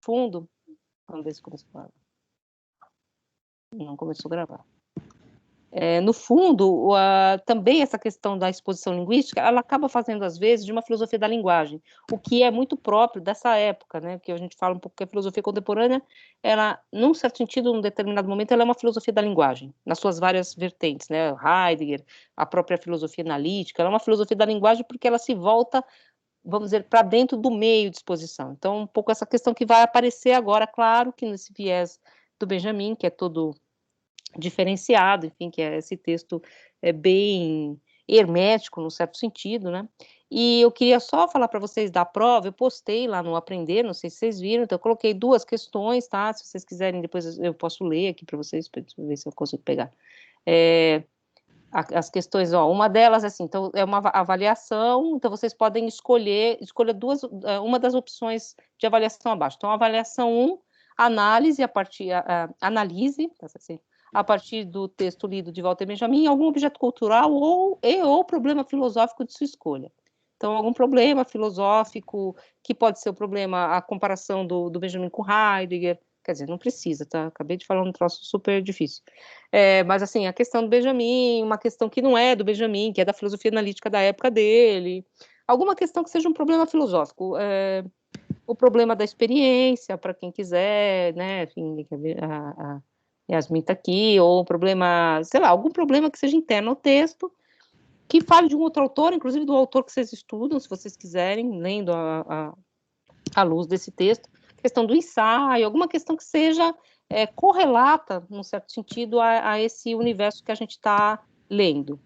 fundo, vamos ver se começou a gravar. Não começou a gravar. No fundo, também essa questão da exposição linguística, ela acaba fazendo, às vezes, de uma filosofia da linguagem, o que é muito próprio dessa época, né, que a gente fala um pouco que a filosofia contemporânea, ela, num certo sentido, num determinado momento, ela é uma filosofia da linguagem, nas suas várias vertentes, né, Heidegger, a própria filosofia analítica, ela é uma filosofia da linguagem porque ela se volta, vamos dizer, para dentro do meio de exposição. Então, um pouco essa questão que vai aparecer agora, claro, que nesse viés do Benjamin, que é todo diferenciado, enfim, que esse texto é bem hermético, num certo sentido, né? E eu queria só falar para vocês da prova, eu postei lá no Aprender, não sei se vocês viram, então eu coloquei 2 questões, tá? Se vocês quiserem, depois eu posso ler aqui para vocês, para ver se eu consigo pegar. As questões, ó, uma delas, assim, então, é uma avaliação, então vocês podem escolher 2, uma das opções de avaliação abaixo. Então, avaliação 1, analise, analise, assim, a partir do texto lido de Walter Benjamin, algum objeto cultural ou problema filosófico de sua escolha. Então, algum problema filosófico, que pode ser o problema, a comparação do Benjamin com Heidegger, quer dizer, não precisa, tá? Acabei de falar um troço super difícil. Mas, assim, a questão do Benjamin, uma questão que não é do Benjamin, que é da filosofia analítica da época dele, alguma questão que seja um problema filosófico, o problema da experiência, para quem quiser, né, enfim, a Yasmin está aqui, ou um problema, sei lá, algum problema que seja interno ao texto, que fale de um outro autor, inclusive do autor que vocês estudam, se vocês quiserem, lendo à luz desse texto, questão do ensaio, alguma questão que seja correlata, num certo sentido, a esse universo que a gente está lendo.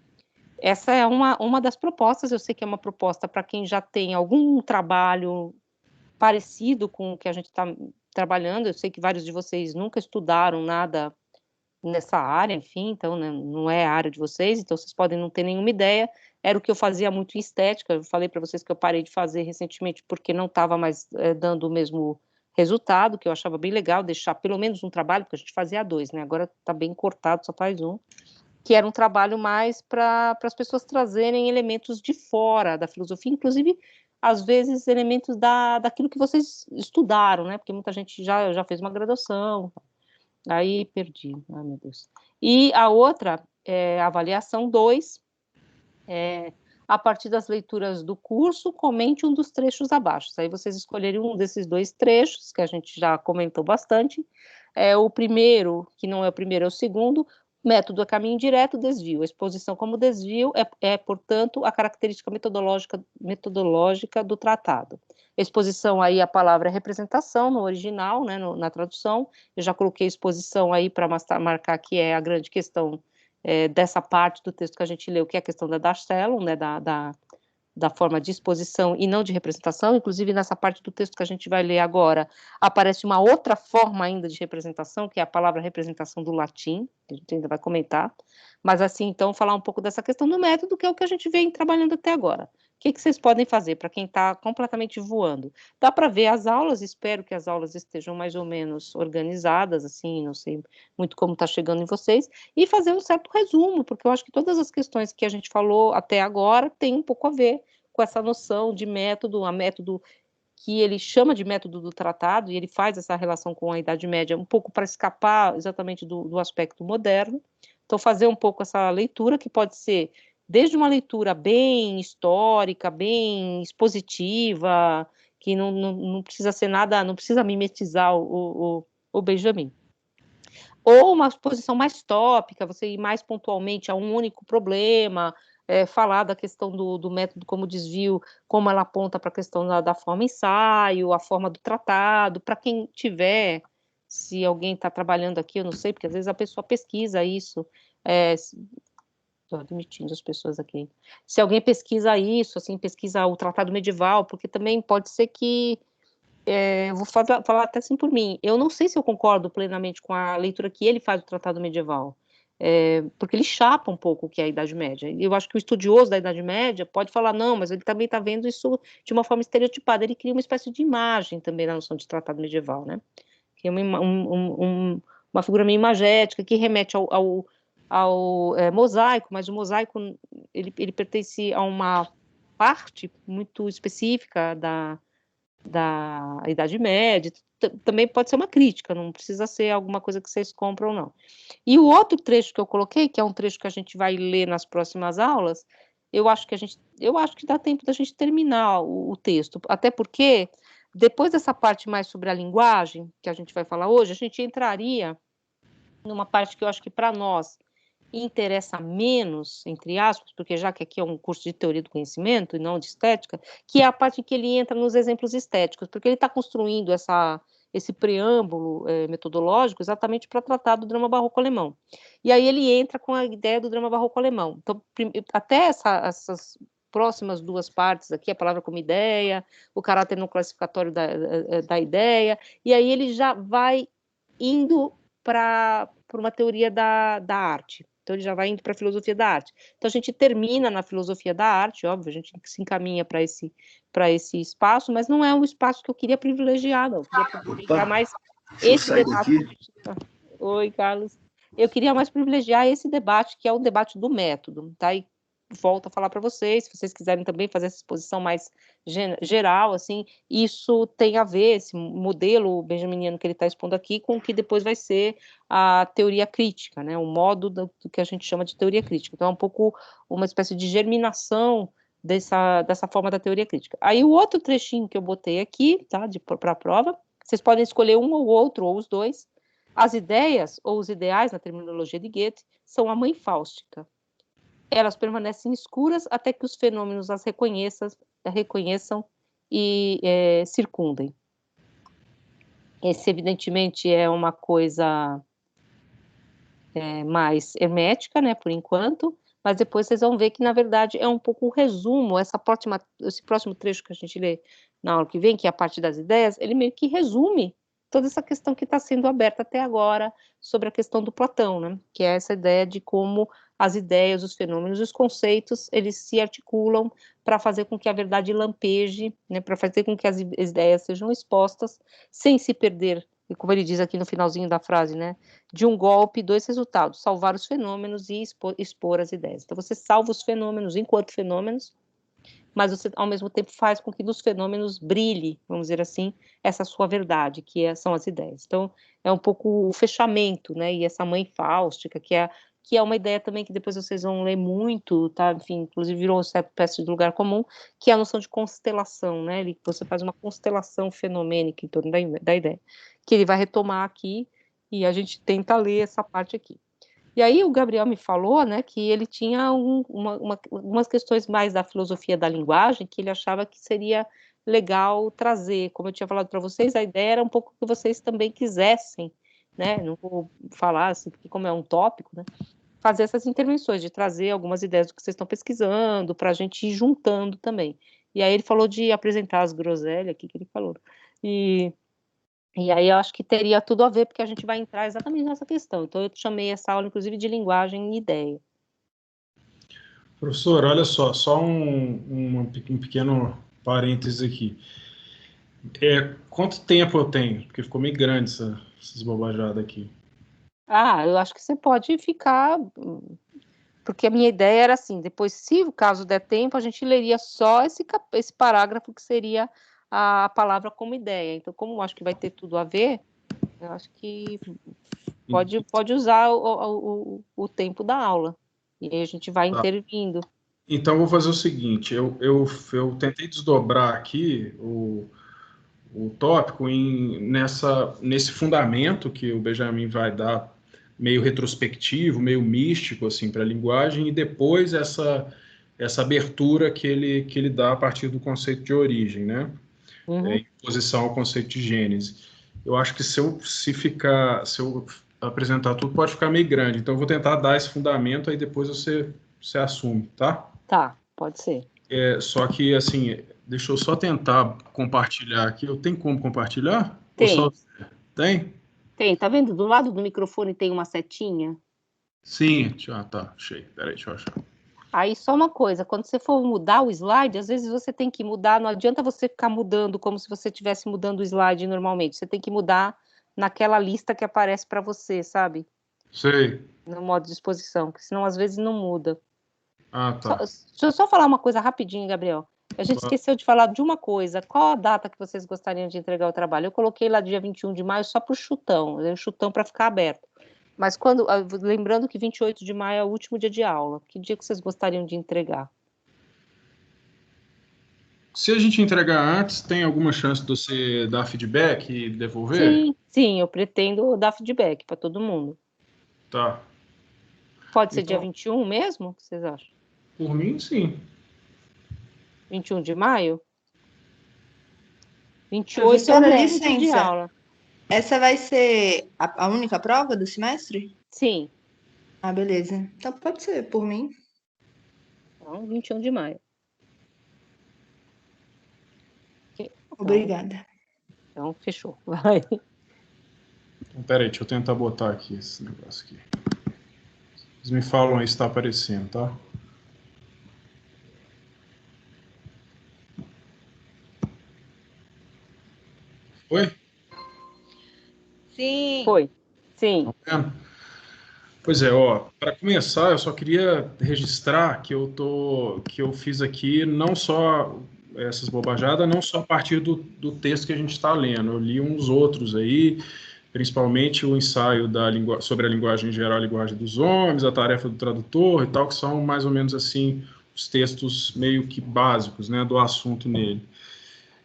Essa é uma das propostas, eu sei que é uma proposta para quem já tem algum trabalho parecido com o que a gente está trabalhando, eu sei que vários de vocês nunca estudaram nada nessa área, enfim, então, né, não é a área de vocês, então vocês podem não ter nenhuma ideia, era o que eu fazia muito em estética, eu falei para vocês que eu parei de fazer recentemente porque não estava mais dando o mesmo resultado, que eu achava bem legal deixar pelo menos um trabalho, porque a gente fazia 2, né, agora está bem cortado, só faz um, que era um trabalho mais para as pessoas trazerem elementos de fora da filosofia, inclusive, às vezes, elementos daquilo que vocês estudaram, né, porque muita gente já fez uma graduação. Aí perdi, ai meu Deus. E a outra é a avaliação 2, a partir das leituras do curso, comente um dos trechos abaixo. Aí vocês escolherem um desses 2 trechos, que a gente já comentou bastante. O primeiro, que não é o primeiro, é o segundo, método é caminho direto, desvio. A exposição como desvio portanto, a característica metodológica do tratado. Exposição aí, a palavra é representação no original, né, na tradução. Eu já coloquei exposição aí para marcar que é a grande questão dessa parte do texto que a gente leu, que é a questão da Darstellum, né, da forma de exposição e não de representação. Inclusive, nessa parte do texto que a gente vai ler agora, aparece uma outra forma ainda de representação, que é a palavra representação do latim, que a gente ainda vai comentar. Mas, assim, então, falar um pouco dessa questão do método, que é o que a gente vem trabalhando até agora. O que vocês podem fazer para quem está completamente voando? Dá para ver as aulas, espero que as aulas estejam mais ou menos organizadas, assim, não sei muito como está chegando em vocês, e fazer um certo resumo, porque eu acho que todas as questões que a gente falou até agora têm um pouco a ver com essa noção de método, a método que ele chama de método do tratado, e ele faz essa relação com a Idade Média, um pouco para escapar exatamente do aspecto moderno. Então, fazer um pouco essa leitura, que pode ser desde uma leitura bem histórica, bem expositiva, que não precisa ser nada, não precisa mimetizar o Benjamin. Ou uma exposição mais tópica, você ir mais pontualmente a um único problema, falar da questão do método como desvio, como ela aponta para a questão da forma ensaio, a forma do tratado, para quem tiver, se alguém está trabalhando aqui, eu não sei, porque às vezes a pessoa pesquisa isso, estou admitindo as pessoas aqui, se alguém pesquisa isso, assim, pesquisa o tratado medieval, porque também pode ser que eu vou falar até assim por mim, eu não sei se eu concordo plenamente com a leitura que ele faz do Tratado Medieval, porque ele chapa um pouco o que é a Idade Média. Eu acho que o estudioso da Idade Média pode falar, não, mas ele também está vendo isso de uma forma estereotipada, ele cria uma espécie de imagem também na noção de Tratado Medieval, né? Que é uma figura meio imagética, que remete ao mosaico, mas o mosaico, ele pertence a uma parte muito específica da Idade Média, também pode ser uma crítica, não precisa ser alguma coisa que vocês compram, não. E o outro trecho que eu coloquei, que é um trecho que a gente vai ler nas próximas aulas, eu acho que dá tempo da gente terminar o texto, até porque depois dessa parte mais sobre a linguagem, que a gente vai falar hoje, a gente entraria numa parte que eu acho que para nós interessa menos, entre aspas, porque já que aqui é um curso de teoria do conhecimento e não de estética, que é a parte em que ele entra nos exemplos estéticos, porque ele está construindo esse preâmbulo metodológico exatamente para tratar do drama barroco alemão. E aí ele entra com a ideia do drama barroco alemão. Então, até essas próximas duas partes aqui, a palavra como ideia, o caráter não classificatório da ideia, e aí ele já vai indo para uma teoria da arte. Então, ele já vai indo para a filosofia da arte. Então, a gente termina na filosofia da arte, óbvio, a gente se encaminha para esse espaço, mas não é um espaço que eu queria privilegiar, não. Eu queria privilegiar mais esse debate. Oi, Carlos. Eu queria mais privilegiar esse debate, que é o debate do método, tá? E volto a falar para vocês, se vocês quiserem também fazer essa exposição mais geral, assim, isso tem a ver, esse modelo benjaminiano que ele está expondo aqui, com o que depois vai ser a teoria crítica, né, o modo do que a gente chama de teoria crítica. Então, é um pouco uma espécie de germinação dessa forma da teoria crítica. Aí, o outro trechinho que eu botei aqui, tá, para a prova, vocês podem escolher um ou outro, ou os dois. As ideias, ou os ideais, na terminologia de Goethe, são a mãe fáustica. Elas permanecem escuras até que os fenômenos as reconheçam e circundem. Esse, evidentemente, é uma coisa mais hermética, né, por enquanto, mas depois vocês vão ver que, na verdade, é um pouco o resumo, esse próximo trecho que a gente lê na aula que vem, que é a parte das ideias, ele meio que resume toda essa questão que está sendo aberta até agora sobre a questão do Platão, né, que é essa ideia de como as ideias, os fenômenos, os conceitos, eles se articulam para fazer com que a verdade lampeje, né, para fazer com que as ideias sejam expostas, sem se perder, e como ele diz aqui no finalzinho da frase, né, de um golpe, dois resultados: salvar os fenômenos e expor as ideias. Então, você salva os fenômenos enquanto fenômenos, mas você, ao mesmo tempo, faz com que dos fenômenos brilhe, vamos dizer assim, essa sua verdade, são as ideias. Então, é um pouco o fechamento, né, e essa mãe fáustica, que é uma ideia também que depois vocês vão ler muito, tá? Enfim, inclusive virou uma espécie de lugar comum, que é a noção de constelação, né? Você faz uma constelação fenomênica em torno da ideia, que ele vai retomar aqui, e a gente tenta ler essa parte aqui. E aí o Gabriel me falou, né, que ele tinha algumas questões mais da filosofia da linguagem que ele achava que seria legal trazer. Como eu tinha falado para vocês, a ideia era um pouco que vocês também quisessem, né, não vou falar assim, porque como é um tópico, né, fazer essas intervenções, de trazer algumas ideias do que vocês estão pesquisando, para a gente ir juntando também. E aí ele falou de apresentar as groselhas aqui, que ele falou. E aí eu acho que teria tudo a ver, porque a gente vai entrar exatamente nessa questão. Então eu chamei essa aula, inclusive, de linguagem e ideia. Professor, olha só um pequeno parênteses aqui. Quanto tempo eu tenho? Porque ficou meio grande essas bobajadas aqui. Eu acho que você pode ficar, porque a minha ideia era assim, depois, se o caso der tempo, a gente leria só esse parágrafo que seria a palavra como ideia. Então, como eu acho que vai ter tudo a ver, eu acho que pode usar o tempo da aula. E aí a gente vai intervindo. Então, eu vou fazer o seguinte: eu tentei desdobrar aqui o tópico nesse fundamento que o Benjamin vai dar, meio retrospectivo, meio místico assim, para a linguagem, e depois essa abertura que ele dá a partir do conceito de origem, né? Em oposição ao conceito de gênese. Eu acho que se eu apresentar tudo, pode ficar meio grande. Então, eu vou tentar dar esse fundamento, aí depois você assume, tá? Tá, pode ser. Só que, assim, deixa eu só tentar compartilhar aqui. Eu tenho como compartilhar? Ou só Tem. tem? Tem, tá vendo? Do lado do microfone tem uma setinha. Sim, tá, achei. Peraí, deixa eu achar. Aí só uma coisa, quando você for mudar o slide, às vezes você tem que mudar, não adianta você ficar mudando como se você estivesse mudando o slide normalmente. Você tem que mudar naquela lista que aparece para você, sabe? Sei. No modo de exposição, porque senão às vezes não muda. Ah, tá. Deixa eu só falar uma coisa rapidinho, Gabriel. A gente esqueceu de falar de uma coisa. Qual a data que vocês gostariam de entregar o trabalho? Eu coloquei lá dia 21 de maio só por chutão, chutão para ficar aberto. Mas lembrando que 28 de maio é o último dia de aula. Que dia que vocês gostariam de entregar? Se a gente entregar antes, tem alguma chance de você dar feedback e devolver? Sim, eu pretendo dar feedback para todo mundo. Tá. Pode ser dia Então, 21 mesmo? O que vocês acham? por mim, sim. 21 de maio? 28 é o Professora, último dia de licença. aula. Essa vai ser a única prova do semestre? Sim. Ah, beleza. Então pode ser, por mim. Então, 21 de maio. Obrigada. Então, fechou. Vai. Então, peraí, deixa eu tentar botar aqui esse negócio aqui. Vocês me falam aí se está aparecendo, tá? Foi? Sim. Foi. Sim. Tá vendo? Pois é, ó, para começar, eu só queria registrar que eu fiz aqui não só essas bobajadas, não só a partir do texto que a gente está lendo. Eu li uns outros aí, principalmente o ensaio sobre a linguagem geral, a linguagem dos homens, a tarefa do tradutor e tal, que são mais ou menos assim os textos meio que básicos, né, do assunto nele.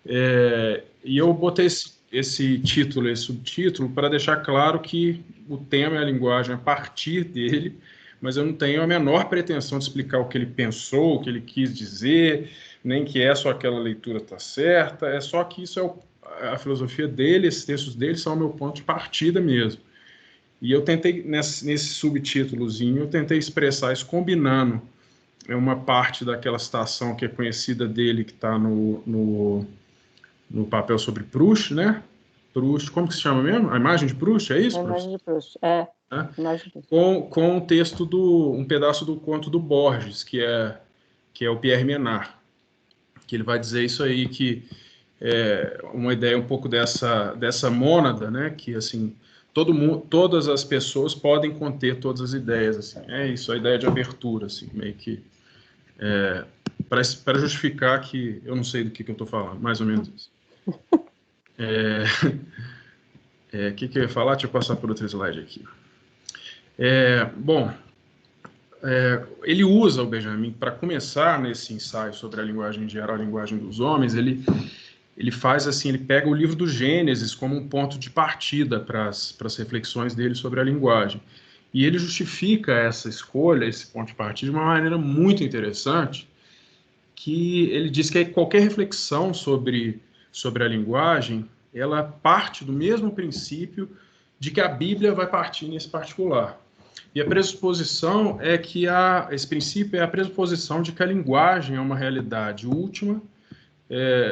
E eu botei esse título, esse subtítulo, para deixar claro que o tema é a linguagem a partir dele, mas eu não tenho a menor pretensão de explicar o que ele pensou, o que ele quis dizer, nem que só aquela leitura está certa, é só que isso é a filosofia dele, esses textos dele são o meu ponto de partida mesmo. E eu tentei, nesse subtítulozinho, eu tentei expressar isso combinando uma parte daquela citação que é conhecida dele, que está no papel sobre Proust, né? Proust, como que se chama mesmo? A imagem de Proust, é isso? A imagem de Proust, é. Imagem de Proust. Com o texto um pedaço do conto do Borges, que é o Pierre Menard, que ele vai dizer isso aí, que é uma ideia um pouco dessa mônada, né? Que assim, todas as pessoas podem conter todas as ideias, assim. É isso, a ideia de abertura, assim, meio que para justificar que eu não sei do que eu estou falando, mais ou menos isso. O que eu ia falar? Deixa eu passar por outro slide aqui. Ele usa o Benjamin, para começar nesse ensaio sobre a linguagem geral, a linguagem dos homens, ele faz assim, ele pega o livro do Gênesis como um ponto de partida para as reflexões dele sobre a linguagem. E ele justifica essa escolha, esse ponto de partida, de uma maneira muito interessante, que ele diz que qualquer reflexão sobre a linguagem, ela parte do mesmo princípio de que a Bíblia vai partir nesse particular. E a pressuposição é que esse princípio é a pressuposição de que a linguagem é uma realidade última,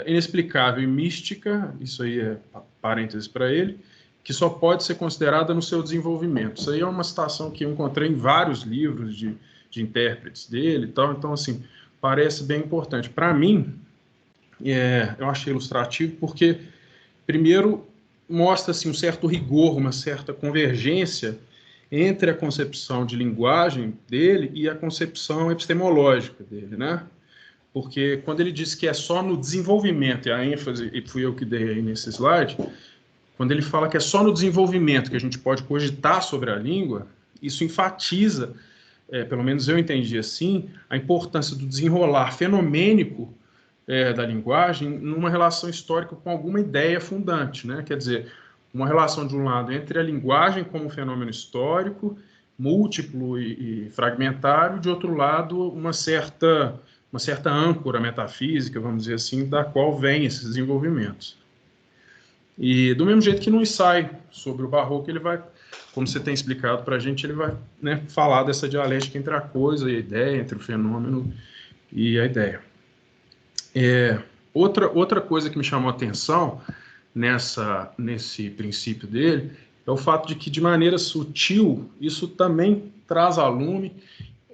inexplicável e mística, isso aí é parênteses para ele, que só pode ser considerada no seu desenvolvimento. Isso aí é uma citação que eu encontrei em vários livros de intérpretes dele e tal, então, assim, parece bem importante. Para mim, eu achei ilustrativo porque, primeiro, mostra assim, um certo rigor, uma certa convergência entre a concepção de linguagem dele e a concepção epistemológica dele, né? Porque quando ele diz que é só no desenvolvimento, e a ênfase, e fui eu que dei aí nesse slide, quando ele fala que é só no desenvolvimento que a gente pode cogitar sobre a língua, isso enfatiza, pelo menos eu entendi assim, a importância do desenrolar fenomênico da linguagem numa relação histórica com alguma ideia fundante, né? Quer dizer, uma relação, de um lado, entre a linguagem como fenômeno histórico, múltiplo e fragmentário, de outro lado, uma certa âncora metafísica, vamos dizer assim, da qual vem esses desenvolvimentos. E do mesmo jeito que no ensaio sobre o Barroco, ele vai, como você tem explicado para a gente, ele vai, né, falar dessa dialética entre a coisa e a ideia, entre o fenômeno e a ideia. Outra coisa que me chamou a atenção nesse princípio dele é o fato de que, de maneira sutil, isso também traz à lume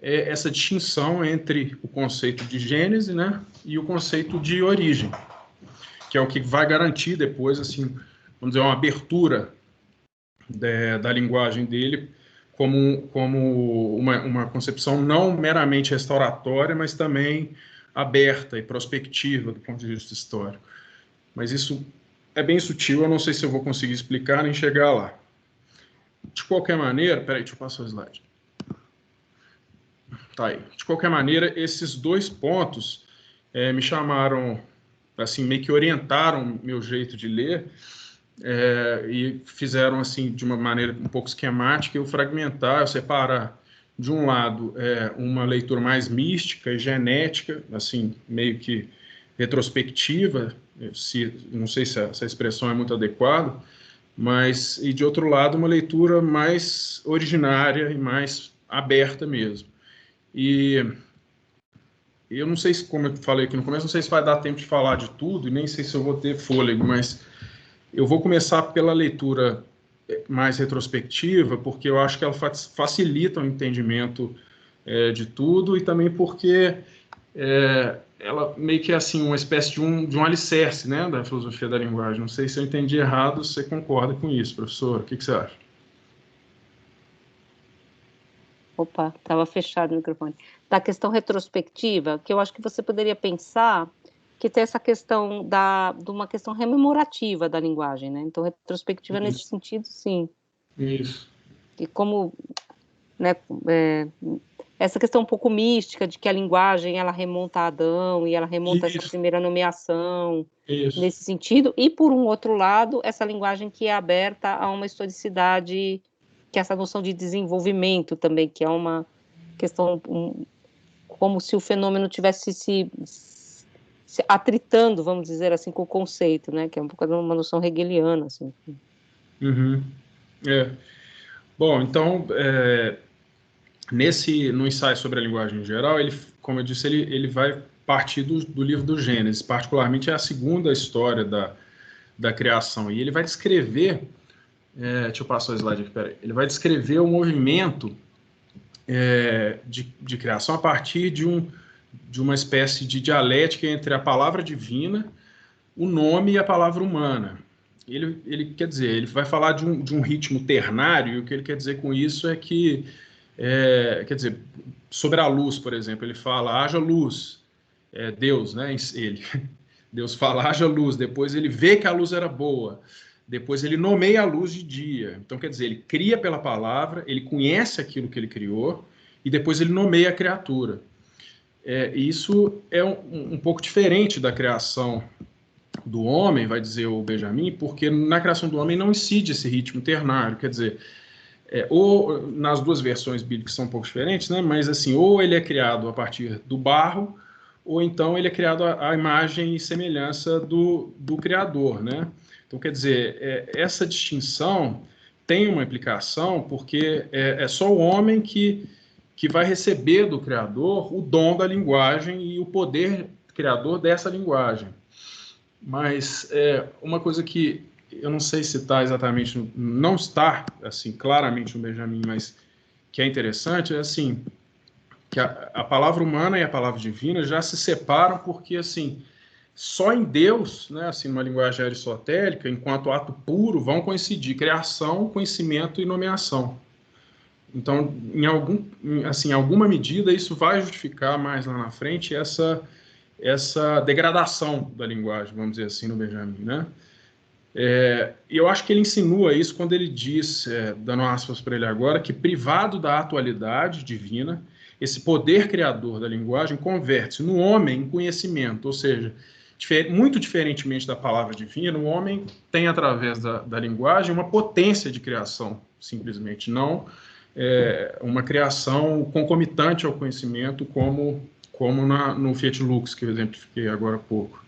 essa distinção entre o conceito de gênese, né, e o conceito de origem, que é o que vai garantir depois, assim, vamos dizer, uma abertura da linguagem dele como uma concepção não meramente restauratória, mas também aberta e prospectiva do ponto de vista histórico. Mas isso é bem sutil, eu não sei se eu vou conseguir explicar nem chegar lá. De qualquer maneira, peraí, deixa eu passar o slide. Tá aí. De qualquer maneira, esses dois pontos me chamaram, assim, meio que orientaram meu jeito de ler, e fizeram, assim, de uma maneira um pouco esquemática, eu fragmentar, eu separar, de um lado, uma leitura mais mística e genética, assim, meio que retrospectiva, não sei se essa expressão é muito adequada, mas, e de outro lado, uma leitura mais originária e mais aberta mesmo. E eu não sei se, como eu falei aqui no começo, não sei se vai dar tempo de falar de tudo, e nem sei se eu vou ter fôlego, mas eu vou começar pela leitura mais retrospectiva, porque eu acho que ela facilita o entendimento de tudo, e também porque ela meio que é assim, uma espécie de um alicerce, né, da filosofia da linguagem. Não sei se eu entendi errado, você concorda com isso, professor? O que você acha? Opa, estava fechado o microfone. Da questão retrospectiva, que eu acho que você poderia pensar que tem essa questão de uma questão rememorativa da linguagem, né? Então, retrospectiva nesse sentido, sim. Isso. E como, né, essa questão um pouco mística de que a linguagem ela remonta a Adão e ela remonta a essa primeira nomeação, nesse sentido. E, por um outro lado, essa linguagem que é aberta a uma historicidade, que é essa noção de desenvolvimento também, que é uma questão como se o fenômeno tivesse se atritando, vamos dizer assim, com o conceito, né? Que é um pouco uma noção hegeliana, assim. Uhum. Bom, então, no ensaio sobre a linguagem em geral, ele, como eu disse, ele vai partir do livro do Gênesis, particularmente é a segunda história da criação, e ele vai descrever, deixa eu passar o slide aqui, peraí, ele vai descrever o movimento de criação a partir de uma espécie de dialética entre a palavra divina, o nome e a palavra humana. Ele quer dizer, ele vai falar de um ritmo ternário, e o que ele quer dizer com isso é que, quer dizer, sobre a luz, por exemplo, ele fala, haja luz, Deus, né, Deus fala, haja luz, depois ele vê que a luz era boa, depois ele nomeia a luz de dia. Então, quer dizer, ele cria pela palavra, ele conhece aquilo que ele criou, e depois ele nomeia a criatura. Isso é um pouco diferente da criação do homem, vai dizer o Benjamin, porque na criação do homem não incide esse ritmo ternário, quer dizer, ou nas duas versões bíblicas são um pouco diferentes, né? Mas assim, ou ele é criado a partir do barro, ou então ele é criado à imagem e semelhança do Criador, né? Então, quer dizer, essa distinção tem uma implicação, porque é só o homem que vai receber do Criador o dom da linguagem e o poder criador dessa linguagem. Mas uma coisa que eu não sei se está exatamente, não está assim claramente no Benjamin, mas que é interessante, é assim, que a palavra humana e a palavra divina já se separam porque, assim, só em Deus, né, assim, numa linguagem aristotélica, enquanto ato puro, vão coincidir criação, conhecimento e nomeação. Então, em alguma medida, isso vai justificar mais lá na frente essa degradação da linguagem, vamos dizer assim, no Benjamin, né? E eu acho que ele insinua isso quando ele diz, dando aspas para ele agora, que privado da atualidade divina, esse poder criador da linguagem converte-se no homem em conhecimento, ou seja, muito diferentemente da palavra divina, o homem tem, através da linguagem, uma potência de criação, simplesmente, não uma criação concomitante ao conhecimento, como no Fiat Lux, que eu exemplifiquei agora há pouco.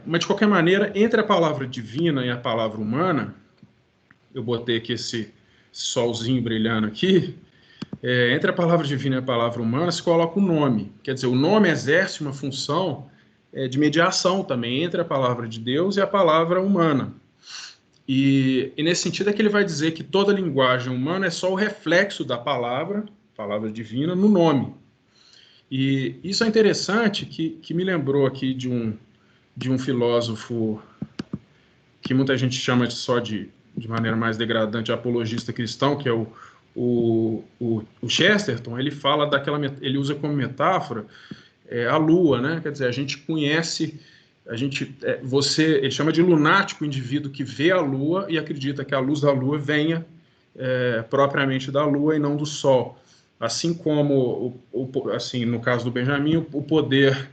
Mas, de qualquer maneira, entre a palavra divina e a palavra humana, eu botei aqui esse solzinho brilhando aqui, entre a palavra divina e a palavra humana se coloca o nome. Quer dizer, o nome exerce uma função de mediação também entre a palavra de Deus e a palavra humana. E nesse sentido é que ele vai dizer que toda linguagem humana é só o reflexo da palavra divina, no nome. E isso é interessante, que me lembrou aqui de um filósofo que muita gente chama de maneira mais degradante, apologista cristão, que é o Chesterton. Ele fala ele usa como metáfora a Lua, né? Quer dizer, a gente conhece, ele chama de lunático o indivíduo que vê a Lua e acredita que a luz da Lua venha propriamente da Lua e não do Sol. Assim como, assim, no caso do Benjamin, o poder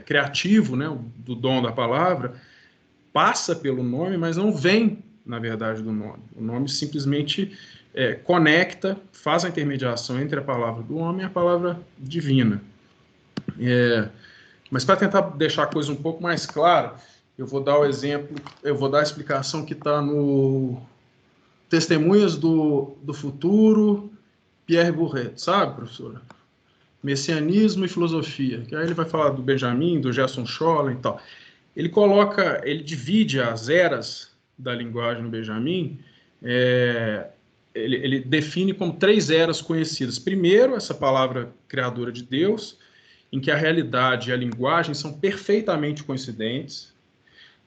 criativo, né, do dom da palavra, passa pelo nome, mas não vem, na verdade, do nome. O nome simplesmente conecta, faz a intermediação entre a palavra do homem e a palavra divina. Mas para tentar deixar a coisa um pouco mais clara, eu vou dar o exemplo, eu vou dar a explicação que está no Testemunhas do Futuro, Pierre Bourret, sabe, professora? Messianismo e filosofia. Que aí ele vai falar do Benjamin, do Gerson Scholem e tal. Ele divide as eras da linguagem no Benjamin, ele define como 3 eras conhecidas. Primeiro, essa palavra criadora de Deus, em que a realidade e a linguagem são perfeitamente coincidentes.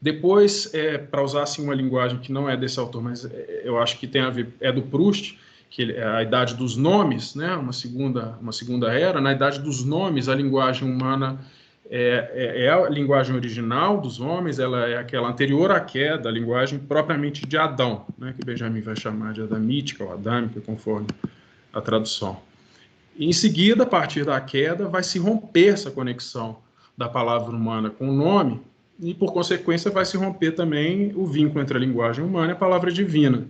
Depois, para usar assim, uma linguagem que não é desse autor, mas eu acho que tem a ver, é do Proust, que é a idade dos nomes, né? uma segunda era. Na idade dos nomes, a linguagem humana é a linguagem original dos homens, ela é aquela anterior à queda, a linguagem propriamente de Adão, né? Que Benjamin vai chamar de adamítica ou adâmica, conforme a tradução. E, em seguida, a partir da queda, vai se romper essa conexão da palavra humana com o nome, e, por consequência, vai se romper também o vínculo entre a linguagem humana e a palavra divina.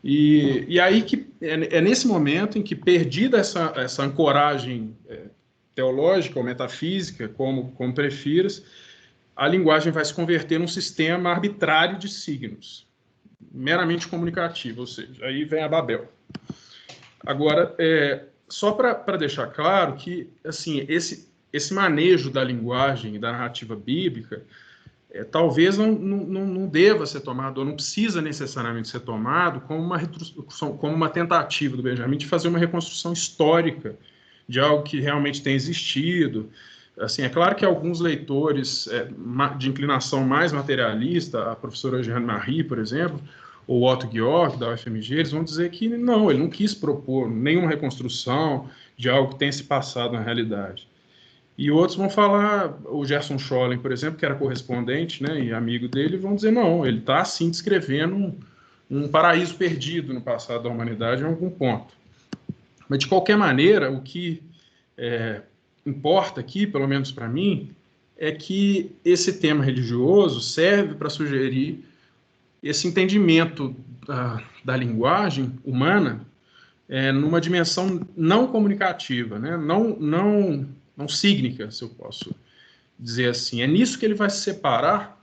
E aí que é nesse momento em que, perdida essa ancoragem teológica ou metafísica, como prefiras, a linguagem vai se converter num sistema arbitrário de signos, meramente comunicativo, ou seja, aí vem a Babel. Agora, só para deixar claro que assim, esse manejo da linguagem e da narrativa bíblica talvez não deva ser tomado, ou não precisa necessariamente ser tomado como uma tentativa do Benjamin de fazer uma reconstrução histórica de algo que realmente tem existido. Assim, é claro que alguns leitores de inclinação mais materialista, a professora Jeanne Marie, por exemplo, ou Otto Georg, da UFMG, eles vão dizer que não, ele não quis propor nenhuma reconstrução de algo que tenha se passado na realidade. E outros vão falar, o Gerson Scholem, por exemplo, que era correspondente, né, e amigo dele, vão dizer, não, ele está, assim, descrevendo um paraíso perdido no passado da humanidade em algum ponto. Mas, de qualquer maneira, o que importa aqui, pelo menos para mim, é que esse tema religioso serve para sugerir esse entendimento da linguagem humana numa dimensão não comunicativa, né? Não sígnica, se eu posso dizer assim. É nisso que ele vai se separar,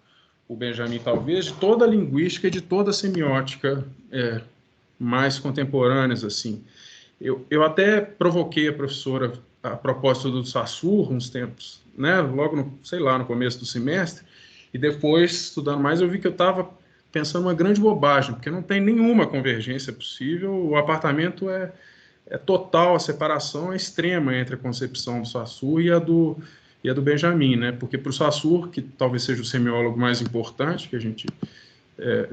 o Benjamin, talvez, de toda a linguística e de toda a semiótica mais contemporâneas, assim. Eu até provoquei a professora a propósito do Saussure uns tempos, né? Logo no começo do semestre, e depois, estudando mais, eu vi que eu estava pensando uma grande bobagem, porque não tem nenhuma convergência possível, o apartamento é total, a separação é extrema entre a concepção do Saussure e a do Benjamin, né? Porque para o Saussure, que talvez seja o semiólogo mais importante que a gente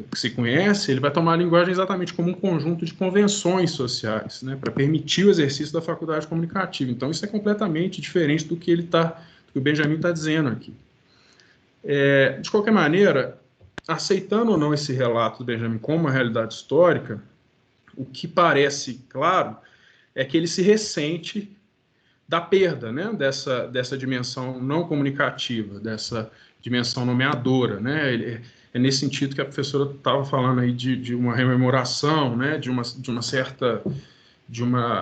que se conhece, ele vai tomar a linguagem exatamente como um conjunto de convenções sociais, né? Para permitir o exercício da faculdade comunicativa. Então, isso é completamente diferente do que o Benjamin está dizendo aqui. De qualquer maneira, aceitando ou não esse relato do Benjamin como uma realidade histórica, o que parece claro é que ele se ressente da perda, né, dessa dimensão não comunicativa, dessa dimensão nomeadora, né? É nesse sentido que a professora estava falando aí de uma rememoração, né, de uma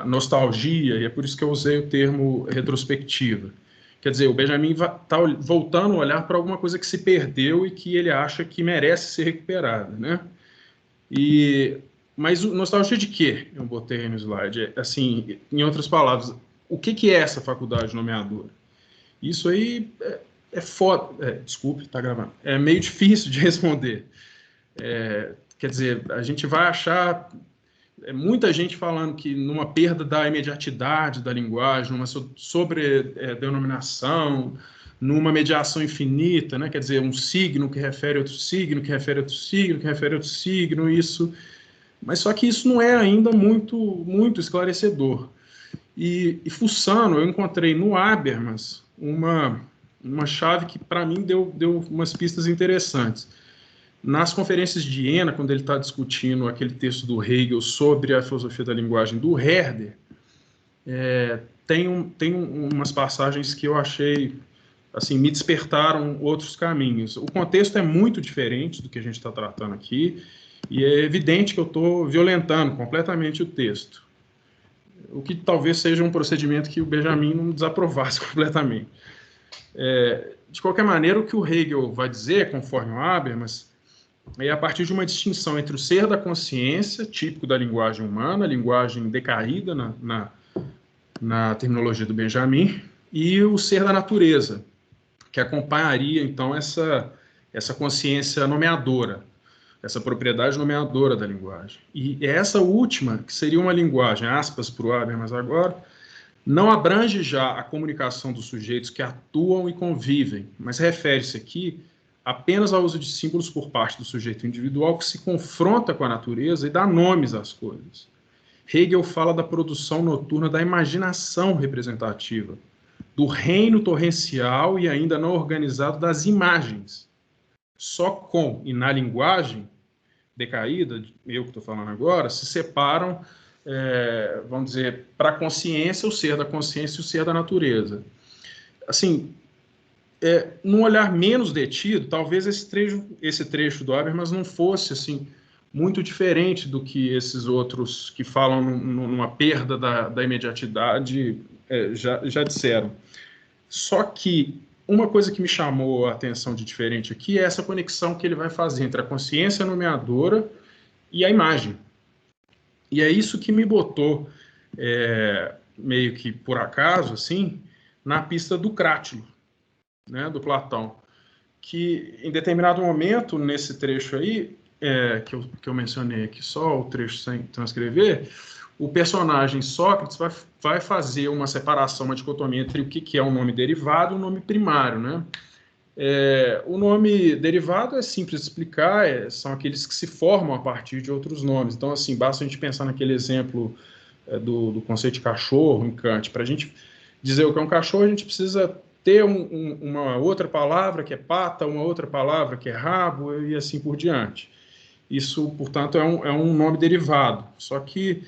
nostalgia, e é por isso que eu usei o termo retrospectiva. Quer dizer, o Benjamin está voltando a olhar para alguma coisa que se perdeu e que ele acha que merece ser recuperada, né? Mas nostalgia de quê? Eu botei aí no slide. Assim, em outras palavras, o que é essa faculdade nomeadora? Isso aí é foda. Desculpe, está gravando. É meio difícil de responder. Quer dizer, a gente vai achar muita gente falando que numa perda da imediatidade da linguagem, numa sobredenominação, numa mediação infinita, né? Quer dizer, um signo que refere a outro signo, que refere a outro signo, que refere a outro signo, isso. Mas só que isso não é ainda muito, muito esclarecedor. E fuçando, eu encontrei no Habermas uma chave que, para mim, deu umas pistas interessantes. Nas conferências de Iena, quando ele está discutindo aquele texto do Hegel sobre a filosofia da linguagem do Herder, tem umas passagens que eu achei, assim, me despertaram outros caminhos. O contexto é muito diferente do que a gente está tratando aqui, e é evidente que eu estou violentando completamente o texto, o que talvez seja um procedimento que o Benjamin não desaprovasse completamente. De qualquer maneira, o que o Hegel vai dizer, conforme o Habermas, é a partir de uma distinção entre o ser da consciência, típico da linguagem humana, a linguagem decaída na terminologia do Benjamin, e o ser da natureza, que acompanharia, então, essa consciência nomeadora, essa propriedade nomeadora da linguagem. E essa última, que seria uma linguagem, aspas para o Habermas agora, não abrange já a comunicação dos sujeitos que atuam e convivem, mas refere-se aqui apenas ao uso de símbolos por parte do sujeito individual que se confronta com a natureza e dá nomes às coisas. Hegel fala da produção noturna da imaginação representativa, do reino torrencial e ainda não organizado das imagens. Só com e na linguagem decaída, eu que estou falando agora, se separam, vamos dizer, para a consciência, o ser da consciência e o ser da natureza. Assim, num olhar menos detido, talvez esse trecho do Habermas não fosse assim muito diferente do que esses outros que falam numa perda da imediatidade já disseram. Só que uma coisa que me chamou a atenção de diferente aqui é essa conexão que ele vai fazer entre a consciência nomeadora e a imagem. E é isso que me botou, meio que por acaso, assim, na pista do Crátilo, né, do Platão, que em determinado momento, nesse trecho aí, que eu mencionei aqui, só o trecho sem transcrever, o personagem Sócrates vai fazer uma separação, uma dicotomia entre o que é um nome derivado e um nome primário, né? O nome derivado é simples de explicar, são aqueles que se formam a partir de outros nomes. Então, assim, basta a gente pensar naquele exemplo do conceito de cachorro em Kant. Para a gente dizer o que é um cachorro, a gente precisa ter uma outra palavra que é pata, uma outra palavra que é rabo e assim por diante. Isso, portanto, é um nome derivado. Só que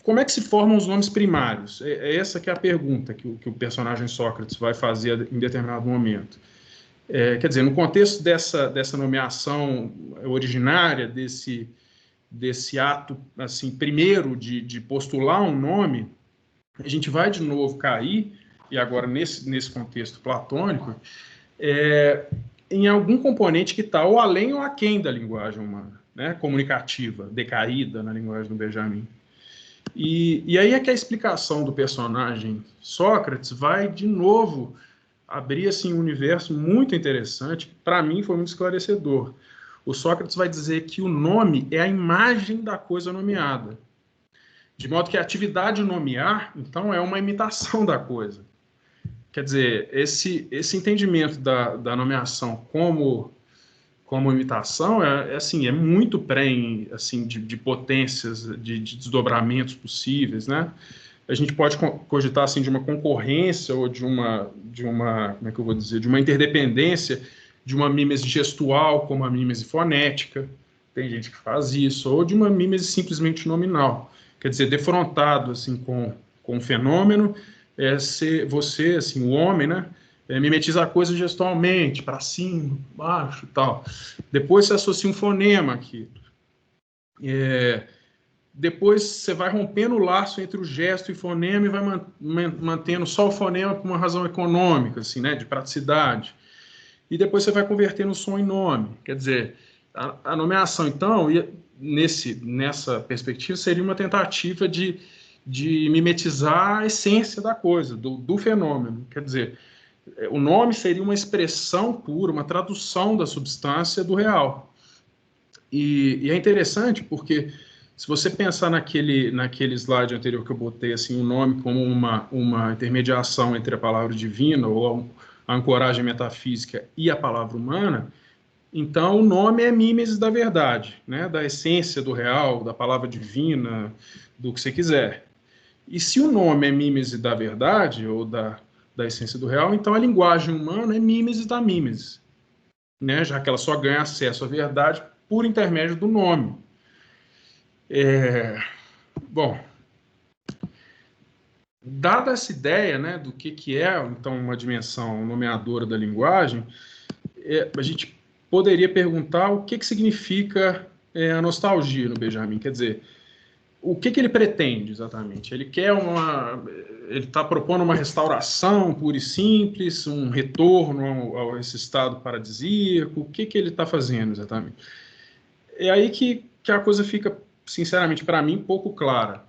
como é que se formam os nomes primários? Essa que é a pergunta que o personagem Sócrates vai fazer em determinado momento. Quer dizer, no contexto dessa nomeação originária, desse ato assim, primeiro de postular um nome, a gente vai de novo cair, e agora nesse contexto platônico, em algum componente que está ou além ou aquém da linguagem humana, né? Comunicativa, decaída na linguagem do Benjamin. E aí é que a explicação do personagem Sócrates vai, de novo, abrir assim, um universo muito interessante. Para mim, foi muito esclarecedor. O Sócrates vai dizer que o nome é a imagem da coisa nomeada. De modo que a atividade de nomear, então, é uma imitação da coisa. Quer dizer, esse entendimento da nomeação como imitação assim, é muito pré assim, de potências, de desdobramentos possíveis, né? A gente pode cogitar assim, de uma concorrência ou de uma como é que eu vou dizer, de uma interdependência de uma mímese gestual como a mímese fonética, tem gente que faz isso, ou de uma mímese simplesmente nominal. Quer dizer, defrontado assim, com o fenômeno, você, assim, o homem, né? Mimetiza a coisa gestualmente, para cima, baixo e tal. Depois você associa um fonema aqui. Depois você vai rompendo o laço entre o gesto e fonema e vai mantendo só o fonema por uma razão econômica, assim, né, de praticidade. E depois você vai convertendo o som em nome. Quer dizer, a nomeação, então, nessa perspectiva, seria uma tentativa de mimetizar a essência da coisa, do fenômeno. Quer dizer, o nome seria uma expressão pura, uma tradução da substância do real. E é interessante porque, se você pensar naquele slide anterior que eu botei, assim, o nome como uma intermediação entre a palavra divina ou a ancoragem metafísica e a palavra humana, então o nome é mímese da verdade, né? Da essência do real, da palavra divina, do que você quiser. E se o nome é mímese da verdade, ou da essência do real. Então, a linguagem humana é mimesis da mimesis, né? Já que ela só ganha acesso à verdade por intermédio do nome. Bom, dada essa ideia, né, do que é, então, uma dimensão nomeadora da linguagem, a gente poderia perguntar o que significa a nostalgia no Benjamin. Quer dizer, o que ele pretende exatamente? Ele está propondo uma restauração pura e simples, um retorno a esse estado paradisíaco? O que ele está fazendo exatamente? É aí que a coisa fica, sinceramente, para mim, pouco clara.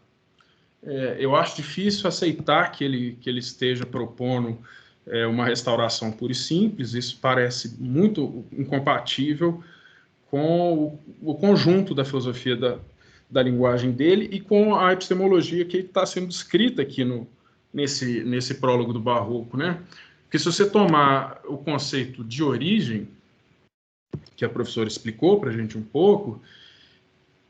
Eu acho difícil aceitar que ele esteja propondo uma restauração pura e simples. Isso parece muito incompatível com o conjunto da filosofia da linguagem dele e com a epistemologia que está sendo descrita aqui nesse prólogo do Barroco, né? Porque se você tomar o conceito de origem, que a professora explicou para a gente um pouco,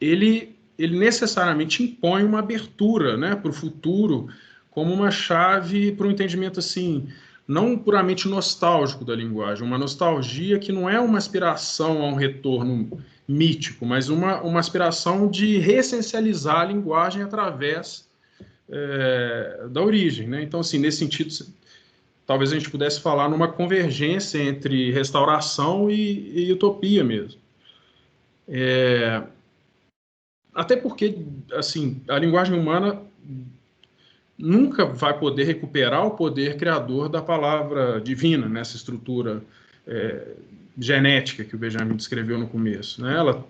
ele necessariamente impõe uma abertura, né, para o futuro, como uma chave para um entendimento assim, não puramente nostálgico da linguagem, uma nostalgia que não é uma aspiração a um retorno mítico, mas uma aspiração de reessencializar a linguagem através da origem, né? Então, assim, nesse sentido, talvez a gente pudesse falar numa convergência entre restauração e utopia mesmo. Até porque, assim, a linguagem humana nunca vai poder recuperar o poder criador da palavra divina, nessa estrutura genética que o Benjamin descreveu no começo, né? Ela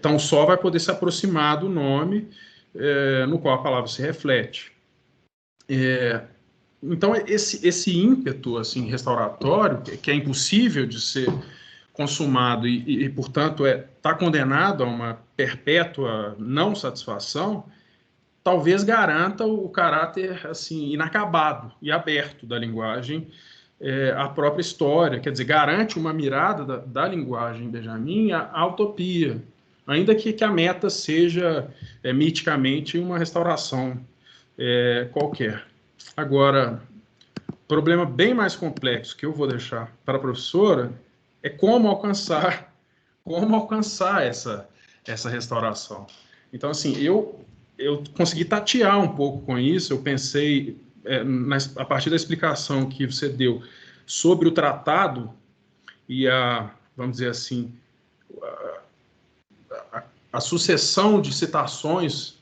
tão só vai poder se aproximar do nome no qual a palavra se reflete. Então, esse ímpeto assim, restauratório, que é impossível de ser consumado e portanto, está condenado a uma perpétua não satisfação, talvez garanta o caráter assim, inacabado e aberto da linguagem à própria história. Quer dizer, garante uma mirada da linguagem Benjamin à utopia, ainda que a meta seja miticamente uma restauração qualquer. Agora, problema bem mais complexo que eu vou deixar para a professora é como alcançar essa restauração. Então, assim, eu consegui tatear um pouco com isso. Eu pensei, a partir da explicação que você deu sobre o tratado e vamos dizer assim, a sucessão de citações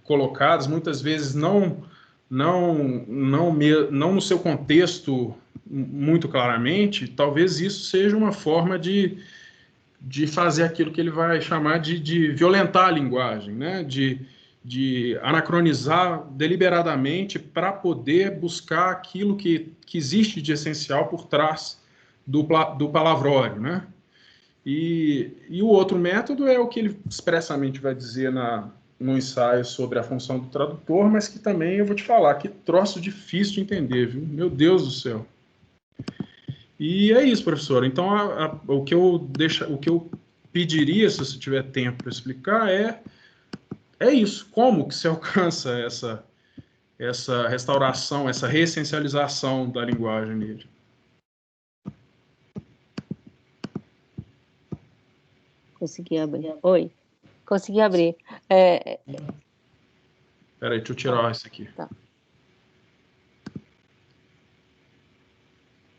colocadas, muitas vezes não no seu contexto muito claramente, talvez isso seja uma forma de fazer aquilo que ele vai chamar de violentar a linguagem, né? de anacronizar deliberadamente para poder buscar aquilo que existe de essencial por trás do palavrório, né? E o outro método é o que ele expressamente vai dizer no ensaio sobre a função do tradutor, mas que também eu vou te falar, que troço difícil de entender, viu? Meu Deus do céu. E é isso, professora. Então, o que eu pediria, se você tiver tempo para explicar, é isso. Como que se alcança essa restauração, essa reessencialização da linguagem nele? Consegui abrir. Oi. Consegui abrir. Espera aí, deixa eu tirar isso aqui. Tá.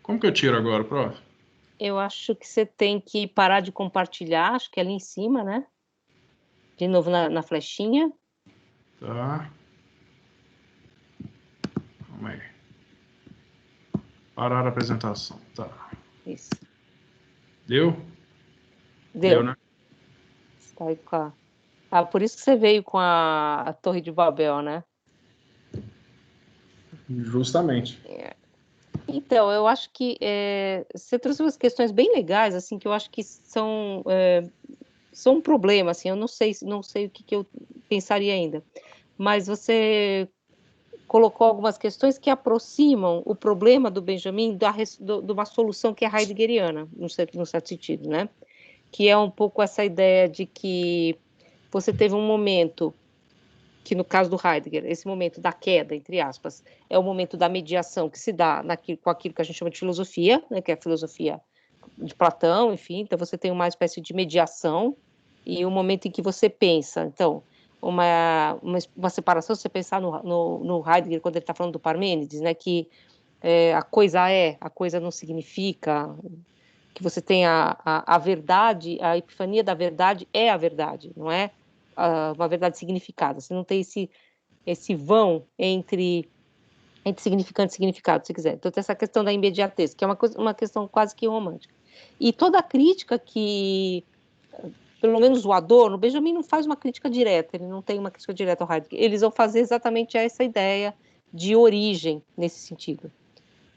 Como que eu tiro agora, prof? Eu acho que você tem que parar de compartilhar, acho que é ali em cima, né? De novo na flechinha. Tá. Calma aí. Parar a apresentação. Tá. Isso. Deu? Deu, né? Está aí com por isso que você veio com a Torre de Babel, né? Justamente. Então, eu acho que você trouxe umas questões bem legais, assim, que eu acho que são um problema, assim, eu não sei o que eu pensaria ainda, mas você colocou algumas questões que aproximam o problema do Benjamin de uma solução que é heideggeriana, num certo sentido, né? Que é um pouco essa ideia de que você teve um momento que no caso do Heidegger, esse momento da queda, entre aspas, é o momento da mediação que se dá com aquilo que a gente chama de filosofia, né, que é a filosofia de Platão, enfim, então você tem uma espécie de mediação, e o momento em que você pensa, então, uma separação, se você pensar no Heidegger, quando ele está falando do Parmênides, né, que a coisa não significa, que você tem a verdade, a epifania da verdade é a verdade, não é uma verdade significada, você não tem esse vão entre significante e significado, se quiser. Então tem essa questão da imediatez, que é uma questão quase que romântica. E toda a crítica que, pelo menos o Adorno, o Benjamin não faz uma crítica direta, ele não tem uma crítica direta ao Heidegger, eles vão fazer exatamente essa ideia de origem nesse sentido.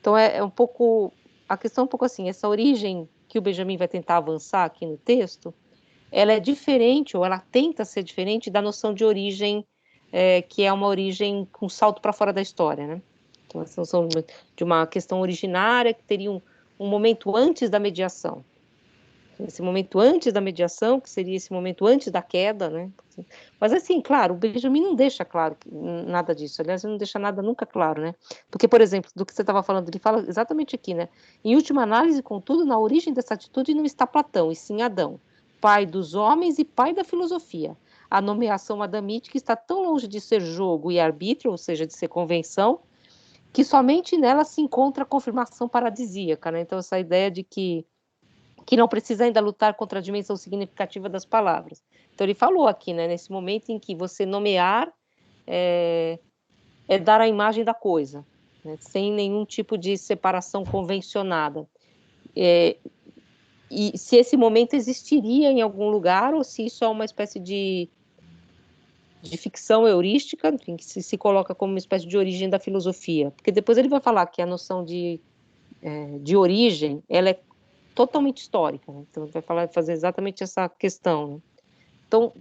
Então é um pouco, a questão é um pouco assim, essa origem que o Benjamin vai tentar avançar aqui no texto, ela é diferente, ou ela tenta ser diferente da noção de origem, que é uma origem com salto para fora da história, né? Então, essa noção de uma questão originária que teria um momento antes da mediação. Esse momento antes da mediação, que seria esse momento antes da queda, né? Mas assim, claro, o Benjamin não deixa claro nada disso, aliás, ele não deixa nada nunca claro, né? Porque, por exemplo, do que você estava falando, ele fala exatamente aqui, né? Em última análise, contudo, na origem dessa atitude não está Platão, e sim Adão, pai dos homens e pai da filosofia. A nomeação adamítica está tão longe de ser jogo e arbítrio, ou seja, de ser convenção, que somente nela se encontra a confirmação paradisíaca, né? Então, essa ideia de que não precisa ainda lutar contra a dimensão significativa das palavras. Então, ele falou aqui, né, nesse momento em que você nomear é dar a imagem da coisa, né, sem nenhum tipo de separação convencionada. E se esse momento existiria em algum lugar, ou se isso é uma espécie de ficção heurística, enfim, que se coloca como uma espécie de origem da filosofia. Porque depois ele vai falar que a noção de origem, ela é totalmente histórica, né? Então vai fazer exatamente essa questão, né? Então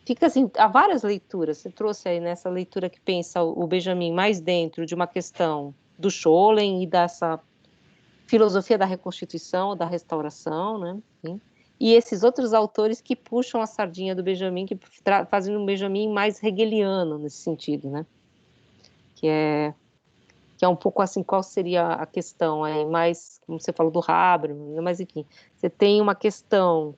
fica assim, há várias leituras, você trouxe aí nessa leitura que pensa o Benjamin mais dentro de uma questão do Scholem e dessa filosofia da reconstituição, da restauração, né? Enfim. E esses outros autores que puxam a sardinha do Benjamin, que fazem um Benjamin mais hegeliano nesse sentido, né? Que é um pouco assim, qual seria a questão? Mais, como você falou do Habermas, mas enfim, você tem uma questão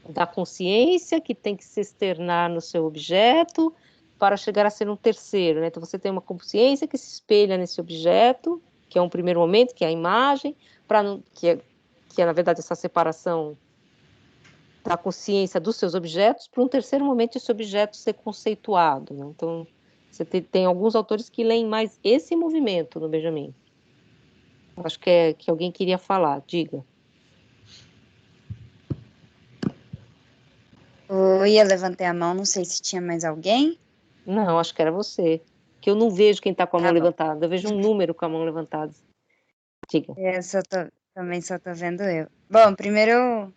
da consciência que tem que se externar no seu objeto para chegar a ser um terceiro, né? Então você tem uma consciência que se espelha nesse objeto, que é um primeiro momento, que é a imagem, que é na verdade essa separação da consciência dos seus objetos, para um terceiro momento esse objeto ser conceituado, né? Então você tem alguns autores que leem mais esse movimento no Benjamin. Acho que alguém queria falar, diga. Eu levantei a mão, não sei se tinha mais alguém. Não, acho que era você. Que eu não vejo quem está com a mão bom. levantada. Eu vejo um número com a mão levantada. Diga. Também só tô vendo eu. Bom, primeiro,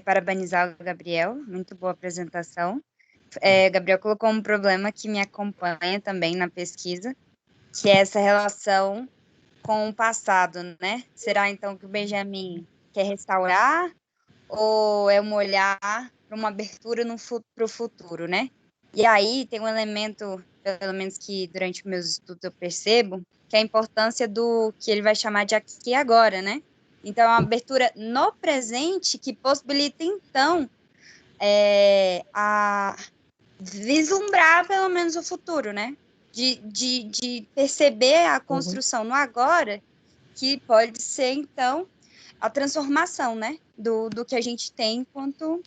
parabenizar o Gabriel. Muito boa apresentação. Gabriel colocou um problema que me acompanha também na pesquisa, que é essa relação com o passado, né? Será, então, que o Benjamin quer restaurar ou é um olhar para uma abertura para o futuro, né? E aí tem um elemento, pelo menos que durante meus estudos eu percebo, que é a importância do que ele vai chamar de aqui e agora, né? Então, é uma abertura no presente que possibilita, então, a vislumbrar pelo menos o futuro, né? De perceber a construção no agora, que pode ser, então, a transformação, né? Do que a gente tem enquanto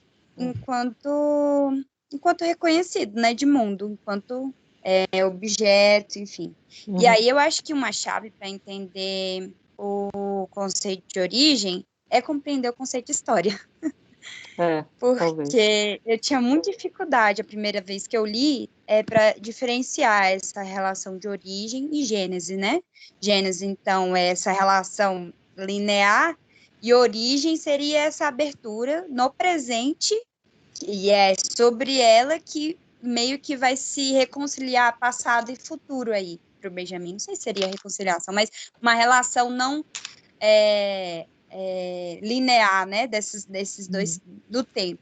reconhecido, né? De mundo, enquanto objeto, enfim. E aí eu acho que uma chave para entender o conceito de origem é compreender o conceito de história. Talvez. Porque eu tinha muita dificuldade a primeira vez que eu li para diferenciar essa relação de origem e gênese, né? Gênese, então, é essa relação linear, e origem seria essa abertura no presente, e é sobre ela que meio que vai se reconciliar passado e futuro aí para o Benjamin. Não sei se seria reconciliação, mas uma relação não linear, né, desses dois do tempo.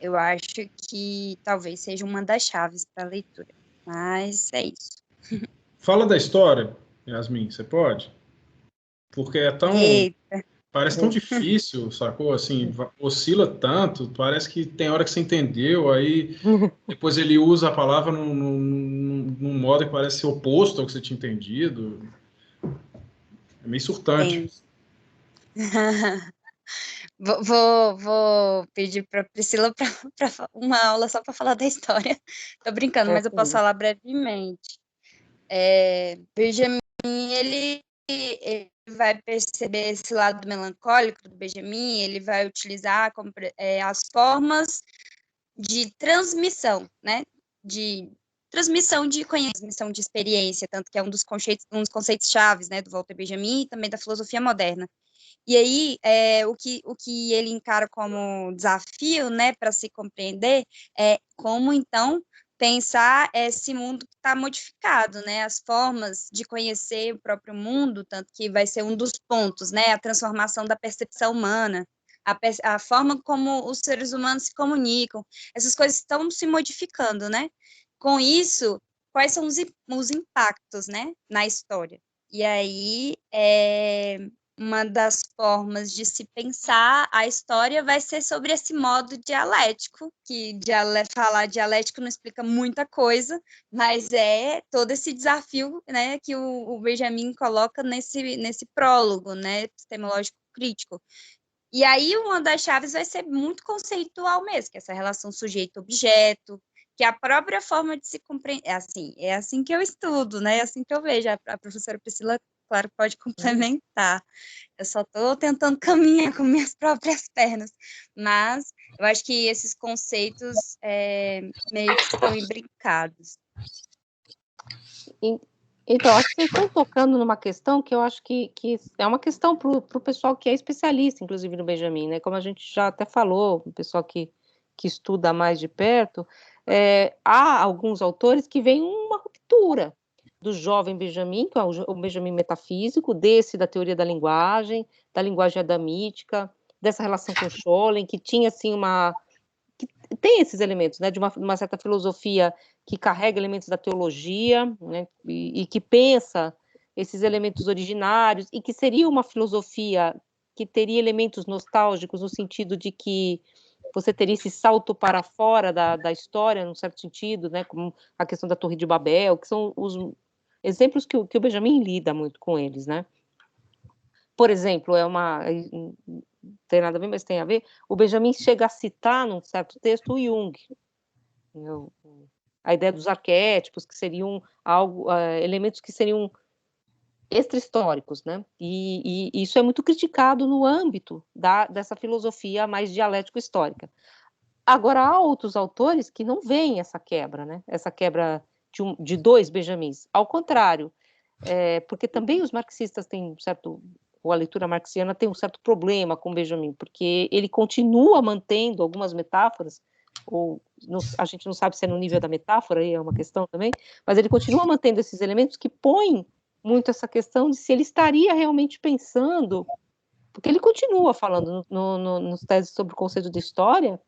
Eu acho que talvez seja uma das chaves para a leitura. Mas é isso. Fala da história, Yasmin, você pode? Porque é tão... Eita, Parece tão difícil, sacou? Assim, oscila tanto, parece que tem hora que você entendeu, aí depois ele usa a palavra num modo que parece ser oposto ao que você tinha entendido. É meio surtante. tem. Vou pedir para Priscila para uma aula só para falar da história. Tô brincando, mas eu posso falar brevemente. Benjamin, ele vai perceber esse lado melancólico do Benjamin, ele vai utilizar as formas de transmissão, né? De transmissão de conhecimento, transmissão de experiência, tanto que é um dos conceitos chaves, né, do Walter Benjamin e também da filosofia moderna. E aí, o que ele encara como desafio, né, para se compreender, é como, então, pensar esse mundo que está modificado, né, as formas de conhecer o próprio mundo, tanto que vai ser um dos pontos, né, a transformação da percepção humana, a forma como os seres humanos se comunicam, essas coisas estão se modificando, né? Com isso, quais são os impactos, né, na história? E aí, uma das formas de se pensar a história vai ser sobre esse modo dialético, que falar dialético não explica muita coisa, mas é todo esse desafio, né, que o Benjamin coloca nesse prólogo, né, epistemológico crítico. E aí uma das chaves vai ser muito conceitual mesmo, que é essa relação sujeito-objeto, que é a própria forma de se compreender. É assim que eu estudo, né? É assim que eu vejo. A professora Priscila, claro, pode complementar. Eu só estou tentando caminhar com minhas próprias pernas. Mas eu acho que esses conceitos meio que estão imbricados. Então, acho que vocês estão tocando numa questão que eu acho que é uma questão para o pessoal que é especialista, inclusive, no Benjamin, né? Como a gente já até falou, o pessoal que estuda mais de perto, há alguns autores que veem uma ruptura do jovem Benjamin, que é o Benjamin metafísico, desse da teoria da linguagem adamítica, dessa relação com Scholem, que tinha, assim, que tem esses elementos, né, de uma certa filosofia que carrega elementos da teologia, né, e que pensa esses elementos originários, e que seria uma filosofia que teria elementos nostálgicos, no sentido de que você teria esse salto para fora da história, num certo sentido, né, como a questão da Torre de Babel, que são os exemplos que o Benjamin lida muito com eles, né. Por exemplo, não tem nada a ver, mas tem a ver, o Benjamin chega a citar, num certo texto, o Jung, a ideia dos arquétipos, que seriam elementos que seriam extra-históricos, né? E isso é muito criticado no âmbito dessa filosofia mais dialético-histórica. Agora, há outros autores que não veem essa quebra, né? Essa quebra de dois Benjamins. Ao contrário, porque também os marxistas têm ou a leitura marxiana tem um certo problema com Benjamin, porque ele continua mantendo algumas metáforas, ou a gente não sabe se é no nível da metáfora, aí é uma questão também, mas ele continua mantendo esses elementos que põem muito essa questão de se ele estaria realmente pensando, porque ele continua falando nos teses sobre o conceito de história,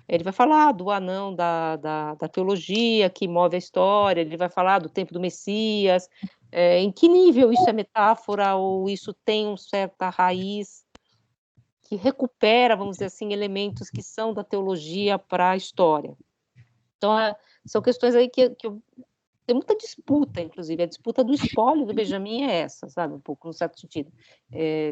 ele vai falar do anão da teologia que move a história, ele vai falar do tempo do Messias, em que nível isso é metáfora ou isso tem uma certa raiz que recupera, vamos dizer assim, elementos que são da teologia para a história. Então, são questões aí que tem muita disputa, inclusive, a disputa do espólio do Benjamin é essa, sabe, um pouco, no certo sentido.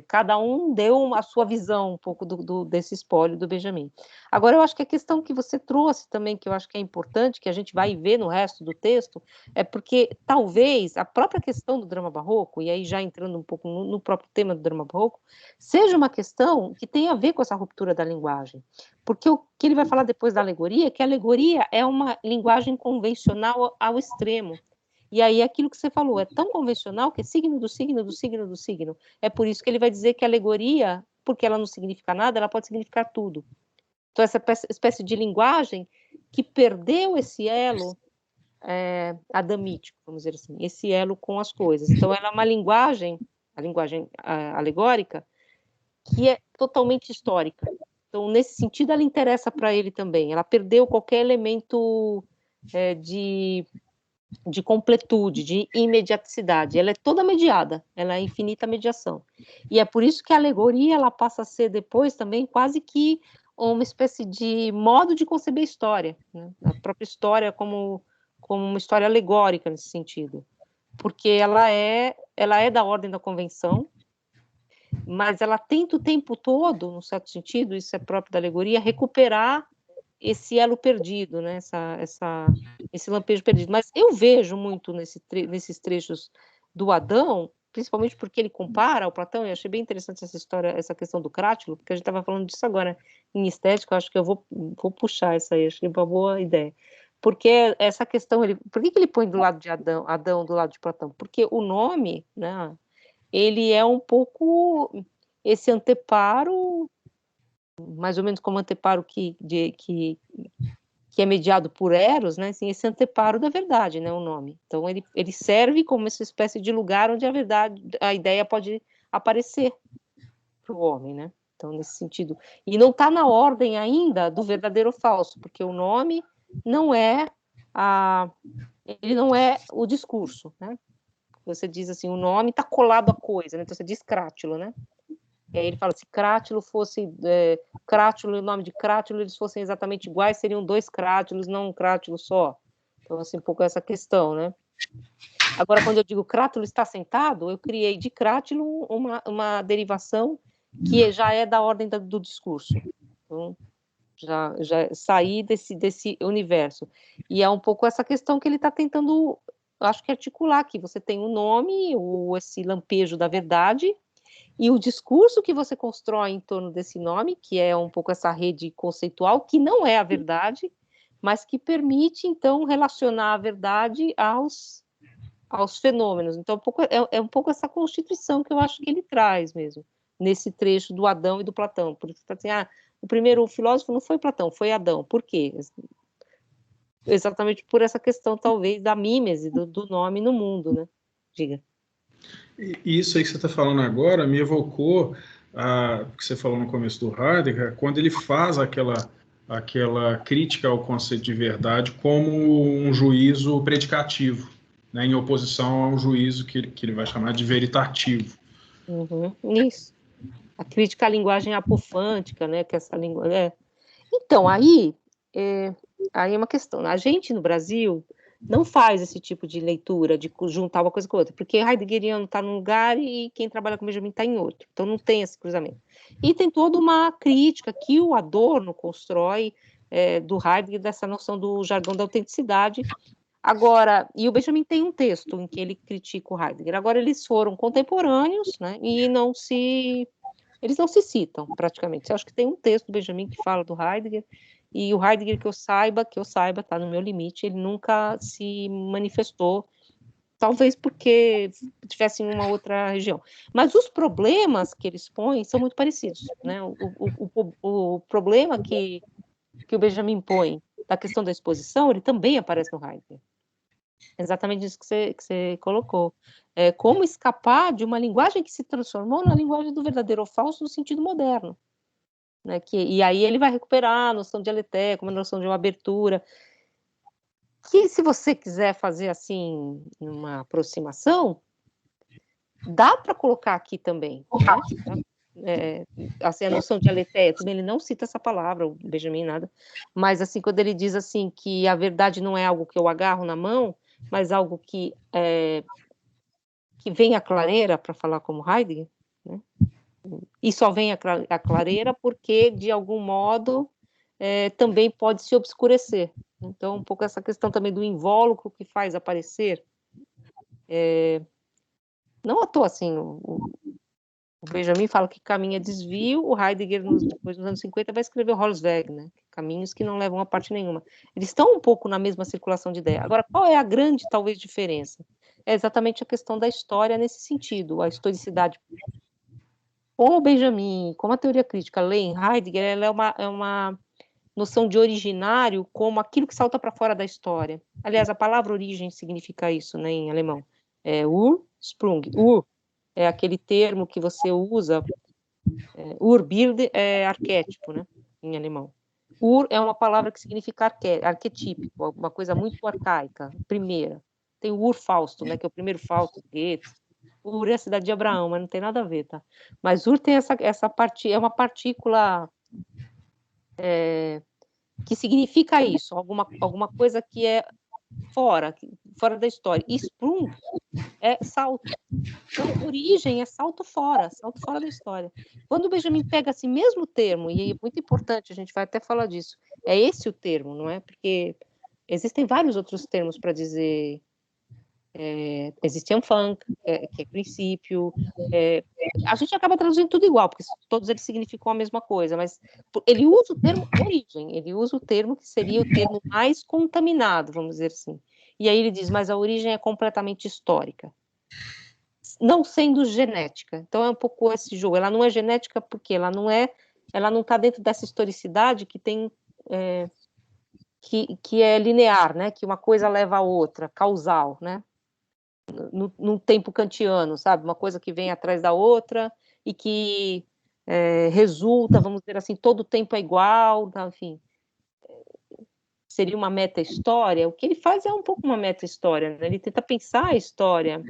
Cada um deu a sua visão um pouco desse espólio do Benjamin. Agora, eu acho que a questão que você trouxe também, que eu acho que é importante, que a gente vai ver no resto do texto, é porque talvez a própria questão do drama barroco, e aí já entrando um pouco no próprio tema do drama barroco, seja uma questão que tem a ver com essa ruptura da linguagem. Porque o que ele vai falar depois da alegoria é que a alegoria é uma linguagem convencional ao extremo. E aí aquilo que você falou é tão convencional que é signo do signo do signo do signo. É por isso que ele vai dizer que a alegoria, porque ela não significa nada, ela pode significar tudo. Então essa espécie de linguagem que perdeu esse elo adamítico, vamos dizer assim, esse elo com as coisas. Então ela é uma linguagem, a linguagem alegórica, que é totalmente histórica. Então, nesse sentido, ela interessa para ele também. Ela perdeu qualquer elemento de completude, de imediaticidade. Ela é toda mediada, ela é infinita mediação. E é por isso que a alegoria ela passa a ser depois também quase que uma espécie de modo de conceber a história, né? A própria história como uma história alegórica nesse sentido, porque ela é da ordem da convenção, mas ela tenta o tempo todo, num certo sentido, isso é próprio da alegoria, recuperar esse elo perdido, né? Esse lampejo perdido. Mas eu vejo muito nesses trechos do Adão, principalmente porque ele compara ao Platão, e eu achei bem interessante essa história, essa questão do crátilo, porque a gente estava falando disso agora em estética, eu acho que eu vou puxar essa aí, acho que é uma boa ideia. Porque essa questão, por que ele põe do lado de Adão do lado de Platão? Porque o nome, né, ele é um pouco esse anteparo, mais ou menos como anteparo que é mediado por Eros, né? Assim, esse anteparo da verdade, né? O nome. Então ele serve como essa espécie de lugar onde a ideia pode aparecer para o homem, né? Então nesse sentido, e não está na ordem ainda do verdadeiro ou falso, porque o nome não é ele não é o discurso, né? Você diz assim, o nome está colado à coisa, né? Então você diz crátilo, né? E aí ele fala, se crátilo fosse crátilo e o nome de crátilo, eles fossem exatamente iguais, seriam 2 crátilos, não um crátilo só. Então, assim, um pouco essa questão, né? Agora, quando eu digo crátilo está sentado, eu criei de crátilo uma derivação que já é da ordem do discurso. Então, já saí desse universo. E é um pouco essa questão que ele está tentando, acho que articular aqui. Você tem o nome, esse lampejo da verdade, e o discurso que você constrói em torno desse nome, que é um pouco essa rede conceitual, que não é a verdade, mas que permite, então, relacionar a verdade aos fenômenos. Então, é um pouco essa constituição que eu acho que ele traz mesmo, nesse trecho do Adão e do Platão. Por isso, assim, o primeiro filósofo não foi Platão, foi Adão. Por quê? Exatamente por essa questão, talvez, da mímese do nome no mundo, né? Diga. Isso aí que você está falando agora me evocou o que você falou no começo do Heidegger, quando ele faz aquela crítica ao conceito de verdade como um juízo predicativo, né, em oposição ao juízo que ele vai chamar de veritativo. Isso. A crítica à linguagem apofântica, né? Que essa língua. Então, aí é uma questão. A gente no Brasil não faz esse tipo de leitura, de juntar uma coisa com outra, porque Heideggeriano está num lugar e quem trabalha com Benjamin está em outro, então não tem esse cruzamento. E tem toda uma crítica que o Adorno constrói do Heidegger, dessa noção do jargão da autenticidade. Agora, e o Benjamin tem um texto em que ele critica o Heidegger. Agora, eles foram contemporâneos, né, e eles não se citam, praticamente. Eu acho que tem um texto do Benjamin que fala do Heidegger, e o Heidegger, que eu saiba, está no meu limite, ele nunca se manifestou, talvez porque estivesse em uma outra região. Mas os problemas que eles põem são muito parecidos, né? O problema que o Benjamin põe da questão da exposição, ele também aparece no Heidegger. Exatamente isso que você colocou. Como escapar de uma linguagem que se transformou na linguagem do verdadeiro ou falso no sentido moderno. Né, e aí ele vai recuperar a noção de aletéia, como a noção de uma abertura, que se você quiser fazer assim uma aproximação, dá para colocar aqui também, né? Assim, a noção de aletéia, também ele não cita essa palavra, o Benjamin nada, mas assim, quando ele diz assim que a verdade não é algo que eu agarro na mão, mas algo que vem à clareira, para falar como Heidegger, né? E só vem à clareira porque, de algum modo, também pode se obscurecer. Então, um pouco essa questão também do invólucro que faz aparecer. Não à toa, assim, o Benjamin fala que caminho é desvio, o Heidegger, depois nos anos 50, vai escrever o Holzweg, né? Caminhos que não levam a parte nenhuma. Eles estão um pouco na mesma circulação de ideia. Agora, qual é a grande, talvez, diferença? É exatamente a questão da história nesse sentido, a historicidade. Como o Benjamin, como a teoria crítica lê em Heidegger, ela é uma noção de originário como aquilo que salta para fora da história. Aliás, a palavra origem significa isso, né, em alemão. Ursprung. Ur é aquele termo que você usa, Urbild é arquétipo, né? em alemão. Ur é uma palavra que significa arquetípico, uma coisa muito arcaica, primeira. Tem o Urfausto, né, que é o primeiro Fausto, Goethe. Ur é a cidade de Abraão, mas não tem nada a ver, tá? Mas Ur tem é uma partícula que significa isso, alguma coisa que é fora da história. E Sprung é salto. Então, origem é salto fora da história. Quando o Benjamin pega esse mesmo termo, e é muito importante, a gente vai até falar disso, é esse o termo, não é? Porque existem vários outros termos para dizer. Existe Anfang, que é princípio. A gente acaba traduzindo tudo igual, porque todos eles significam a mesma coisa, mas ele usa o termo origem, ele usa o termo que seria o termo mais contaminado, vamos dizer assim. E aí ele diz, mas a origem é completamente histórica, não sendo genética. Então é um pouco esse jogo. Ela não é genética porque ela não está dentro dessa historicidade que tem que é linear, né? Que uma coisa leva a outra, causal, né? No tempo kantiano, sabe? Uma coisa que vem atrás da outra e que resulta, vamos dizer assim, todo o tempo é igual, tá? Enfim, seria uma meta-história. O que ele faz é um pouco uma meta-história, né? Ele tenta pensar a história.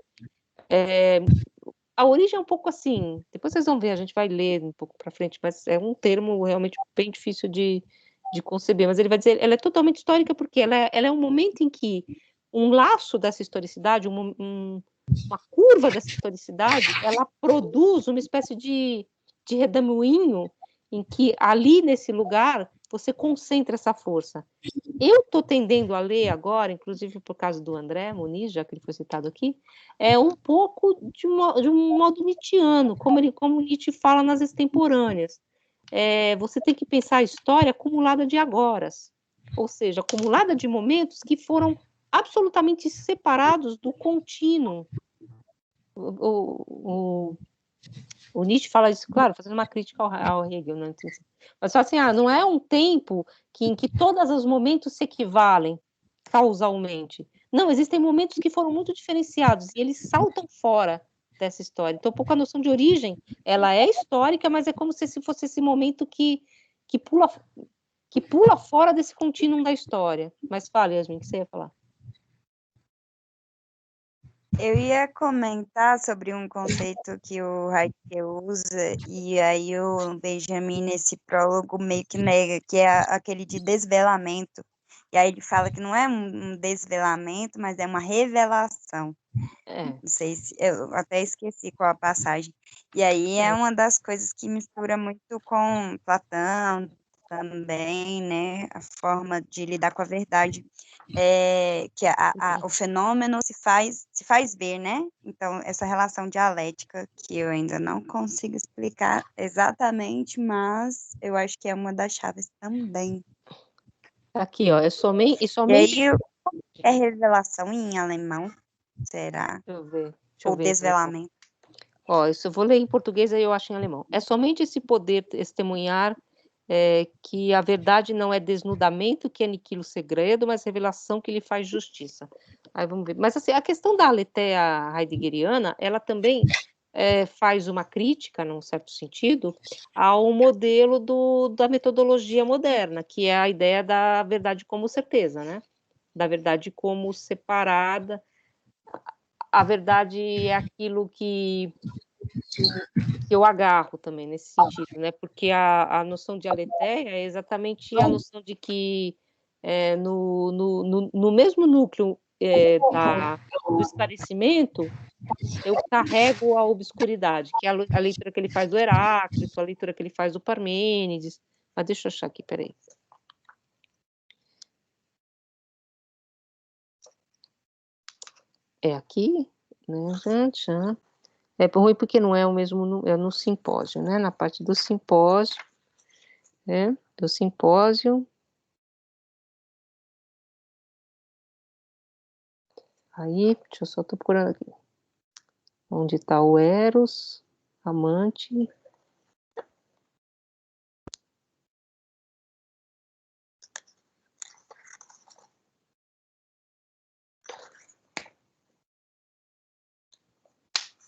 A origem é um pouco assim, depois vocês vão ver, a gente vai ler um pouco para frente, mas é um termo realmente bem difícil de conceber, mas ele vai dizer, ela é totalmente histórica porque ela é um momento em que um laço dessa historicidade, uma curva dessa historicidade, ela produz uma espécie de redemoinho em que ali nesse lugar você concentra essa força. Eu estou tendendo a ler agora, inclusive por causa do André Muniz, já que ele foi citado aqui, um pouco de um modo nietzschiano, como Nietzsche fala nas extemporâneas. Você tem que pensar a história acumulada de agoras, ou seja, acumulada de momentos que foram absolutamente separados do contínuo. O Nietzsche fala isso, claro, fazendo uma crítica ao Hegel, né? Mas só assim, não é um tempo em que todos os momentos se equivalem causalmente. Não, existem momentos que foram muito diferenciados e eles saltam fora dessa história. Então, um pouco a noção de origem, ela é histórica, mas é como se fosse esse momento que pula fora desse contínuo da história. Mas fale, Yasmin, o que você ia falar? Eu ia comentar sobre um conceito que o Heidegger usa, e aí o Benjamin, nesse prólogo, meio que nega, que é aquele de desvelamento. E aí ele fala que não é um desvelamento, mas é uma revelação. Não sei se... Eu até esqueci qual a passagem. E aí é uma das coisas que mistura muito com Platão também, né? A forma de lidar com a verdade. Que o fenômeno se faz ver, né? Então, essa relação dialética que eu ainda não consigo explicar exatamente, mas eu acho que é uma das chaves também. Aqui, ó, somente... E aí, é revelação em alemão? Será? Deixa eu ver. Ou desvelamento? Ó, isso eu vou ler em português, aí eu acho em alemão. É somente esse poder testemunhar que a verdade não é desnudamento que aniquila o segredo, mas revelação que lhe faz justiça. Aí vamos ver. Mas assim, a questão da aletheia heideggeriana, ela também faz uma crítica, num certo sentido, ao modelo da metodologia moderna, que é a ideia da verdade como certeza, né? Da verdade como separada. A verdade é aquilo que eu agarro também nesse sentido, né? Porque a noção de aletheia é exatamente a noção de que no mesmo núcleo do esclarecimento eu carrego a obscuridade, que é a leitura que ele faz do Heráclito, a leitura que ele faz do Parmênides. Mas deixa eu achar aqui, peraí. É aqui, né, gente? É ruim porque não é o mesmo, é no simpósio, né? Na parte do simpósio, né? Do simpósio. Aí, deixa eu só tô procurando aqui. Onde está o Eros, amante.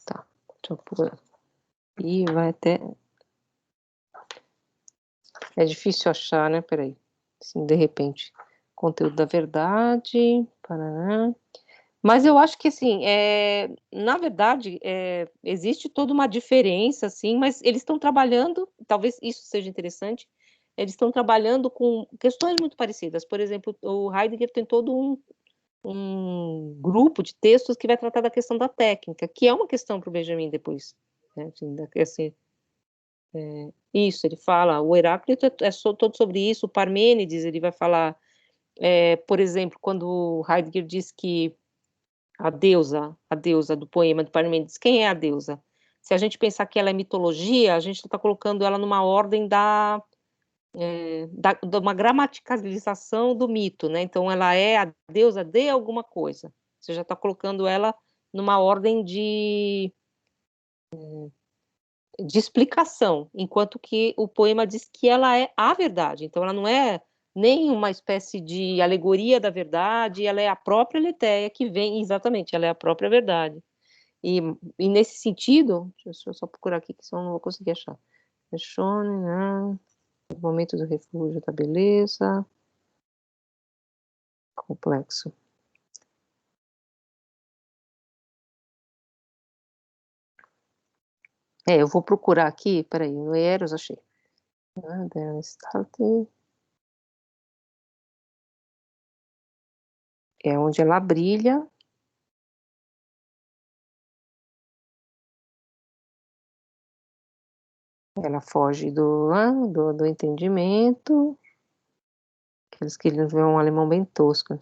Tá, deixa eu procurar. E vai até... É difícil achar, né? Peraí. Assim, de repente. Conteúdo da verdade. Paraná. Mas eu acho que, assim, na verdade, existe toda uma diferença, assim, mas eles estão trabalhando, talvez isso seja interessante, eles estão trabalhando com questões muito parecidas. Por exemplo, o Heidegger tem todo um grupo de textos que vai tratar da questão da técnica, que é uma questão para o Benjamin depois. Né? Assim, isso, ele fala, o Heráclito todo sobre isso, o Parmênides, ele vai falar, por exemplo, quando Heidegger diz que a deusa do poema de Parmênides, quem é a deusa? Se a gente pensar que ela é mitologia, a gente está colocando ela numa ordem de uma gramaticalização do mito, né? Então, ela é a deusa de alguma coisa. Você já está colocando ela numa ordem de explicação, enquanto que o poema diz que ela é a verdade. Então, ela não é nem uma espécie de alegoria da verdade, ela é a própria Aletheia que vem, exatamente, ela é a própria verdade. E nesse sentido, deixa eu só procurar aqui, que senão eu não vou conseguir achar. Fechou, né? Momento do refúgio da beleza. Complexo. Eu vou procurar aqui, peraí, no Eros, achei. É onde ela brilha. Ela foge do entendimento. Aqueles que eles vê um alemão bem tosco.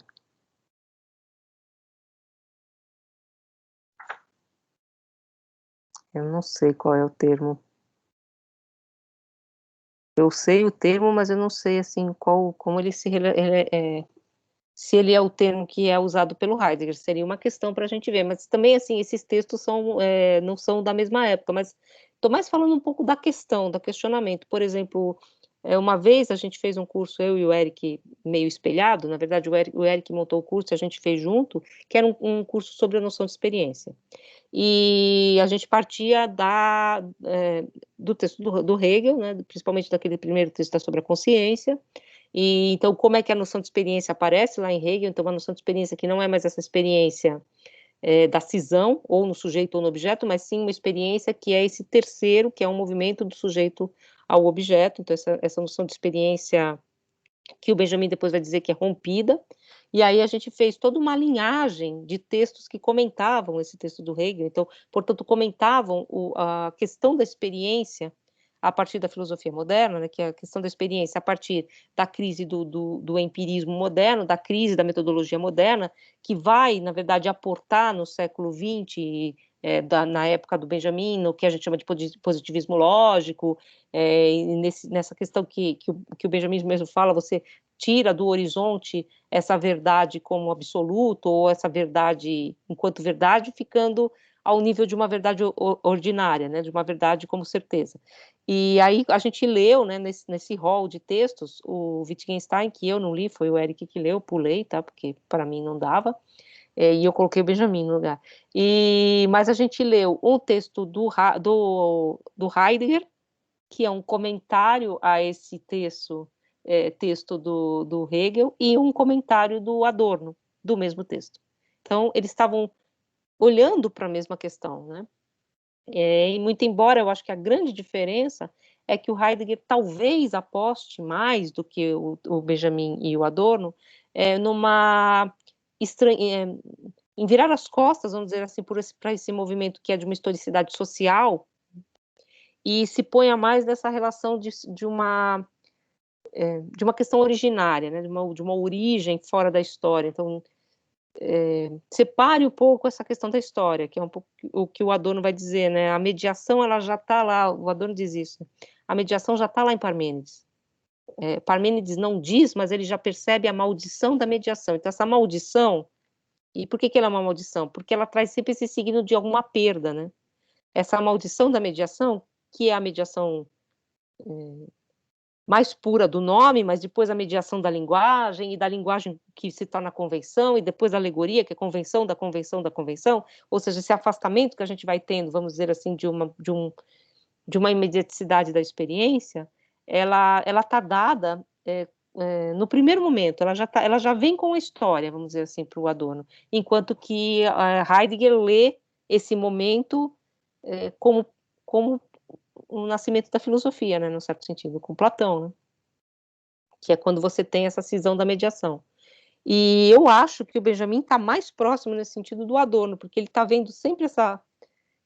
Eu não sei qual é o termo. Eu sei o termo, mas eu não sei assim como ele se se ele é o termo que é usado pelo Heidegger. Seria uma questão para a gente ver. Mas também assim esses textos não são da mesma época. Mas estou mais falando um pouco da questão, do questionamento. Por exemplo, uma vez a gente fez um curso, eu e o Eric, meio espelhado. Na verdade, o Eric montou o curso e a gente fez junto, que era um curso sobre a noção de experiência. E a gente partia do texto do Hegel, né, principalmente daquele primeiro texto sobre a consciência. E então, como é que a noção de experiência aparece lá em Hegel? Então, uma noção de experiência que não é mais essa experiência da cisão, ou no sujeito ou no objeto, mas sim uma experiência que é esse terceiro, que é um movimento do sujeito ao objeto. Então, essa noção de experiência que o Benjamin depois vai dizer que é rompida, e aí a gente fez toda uma linhagem de textos que comentavam esse texto do Hegel, então, portanto, comentavam a questão da experiência a partir da filosofia moderna, né, que é a questão da experiência a partir da crise do empirismo moderno, da crise da metodologia moderna, que vai, na verdade, aportar no século XX, na época do Benjamin, no que a gente chama de positivismo lógico, nessa questão que o Benjamin mesmo fala, você tira do horizonte essa verdade como absoluto, ou essa verdade enquanto verdade, ficando ao nível de uma verdade ordinária, né, de uma verdade como certeza. E aí a gente leu, né, nesse hall de textos, o Wittgenstein, que eu não li, foi o Eric que leu, pulei, tá, porque para mim não dava, e eu coloquei o Benjamin no lugar. Mas a gente leu um texto do Heidegger, que é um comentário a esse texto do Hegel, e um comentário do Adorno, do mesmo texto. Então, eles estavam olhando para a mesma questão, né? E muito embora eu acho que a grande diferença é que o Heidegger talvez aposte mais do que o Benjamin e o Adorno em virar as costas, vamos dizer assim, para esse movimento que é de uma historicidade social, e se ponha mais nessa relação de uma questão originária, né, de uma origem fora da história. Então, separe um pouco essa questão da história, que é um pouco o que o Adorno vai dizer, né? A mediação, ela já está lá, o Adorno diz isso, a mediação já está lá em Parmênides. Parmênides não diz, mas ele já percebe a maldição da mediação. Então, essa maldição, e por que ela é uma maldição? Porque ela traz sempre esse signo de alguma perda, né? Essa maldição da mediação, que é a mediação mais pura do nome, mas depois a mediação da linguagem, e da linguagem que se torna convenção, e depois a alegoria, que é convenção da convenção da convenção, ou seja, esse afastamento que a gente vai tendo, vamos dizer assim, de uma imediaticidade da experiência, ela está dada no primeiro momento, ela já vem com a história, vamos dizer assim, para o Adorno, enquanto que Heidegger lê esse momento como o nascimento da filosofia, né, no certo sentido, com Platão, né, que é quando você tem essa cisão da mediação. E eu acho que o Benjamin está mais próximo nesse sentido do Adorno, porque ele está vendo sempre essa...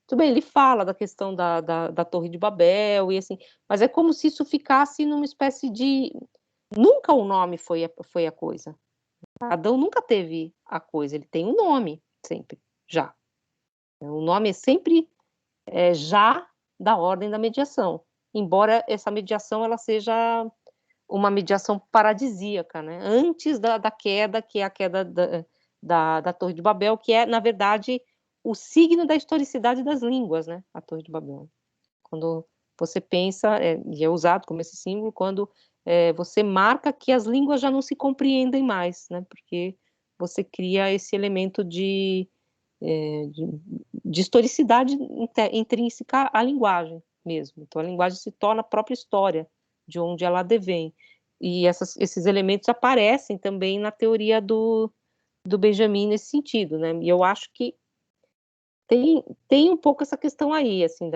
Tudo bem, ele fala da questão da Torre de Babel, e assim, mas é como se isso ficasse numa espécie de... Nunca o nome foi a coisa. Adão nunca teve a coisa, ele tem um nome, sempre, já. O nome é sempre já da ordem da mediação, embora essa mediação ela seja uma mediação paradisíaca, né? Antes da queda, que é a queda da Torre de Babel, que é, na verdade, o signo da historicidade das línguas, né? A Torre de Babel. Quando você pensa, e é usado como esse símbolo, quando você marca que as línguas já não se compreendem mais, né? Porque você cria esse elemento de historicidade intrínseca à linguagem mesmo. Então, a linguagem se torna a própria história de onde ela advém. E esses elementos aparecem também na teoria do Benjamin nesse sentido, né? E eu acho que tem um pouco essa questão aí, assim,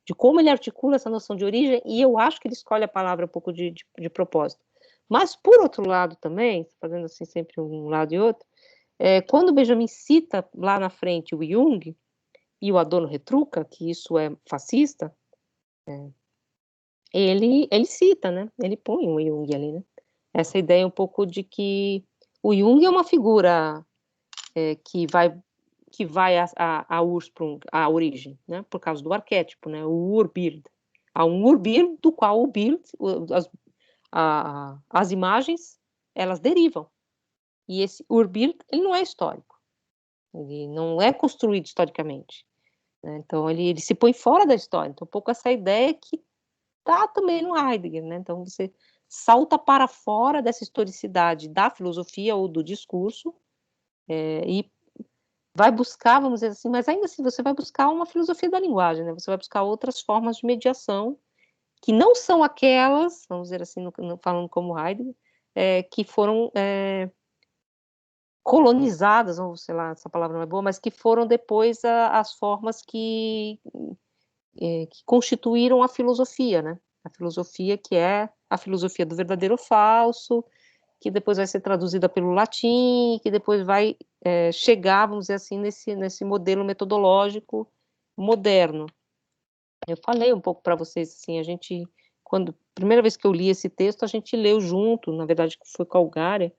de como ele articula essa noção de origem, e eu acho que ele escolhe a palavra um pouco de propósito. Mas, por outro lado também, fazendo assim sempre um lado e outro, quando o Benjamin cita lá na frente o Jung, e o Adorno retruca que isso é fascista, ele cita, né? Ele põe o Jung ali, né? Essa ideia um pouco de que o Jung é uma figura que vai a Ursprung, a origem, né? Por causa do arquétipo, né? O Urbild. Há um Urbild do qual o Bild, as imagens, elas derivam. E esse Urbild, ele não é histórico. Ele não é construído historicamente. Né? Então, ele se põe fora da história. Então, um pouco essa ideia que está também no Heidegger. Né? Então, você salta para fora dessa historicidade da filosofia ou do discurso e vai buscar, vamos dizer assim, mas ainda assim você vai buscar uma filosofia da linguagem, né? Você vai buscar outras formas de mediação que não são aquelas, vamos dizer assim, falando como Heidegger, que foram colonizadas, ou sei lá, essa palavra não é boa, mas que foram depois as formas que constituíram a filosofia, né? A filosofia que é a filosofia do verdadeiro ou falso, que depois vai ser traduzida pelo latim, que depois vai chegar, vamos dizer assim, nesse modelo metodológico moderno. Eu falei um pouco para vocês, assim, primeira vez que eu li esse texto, a gente leu junto, na verdade foi com a Algária,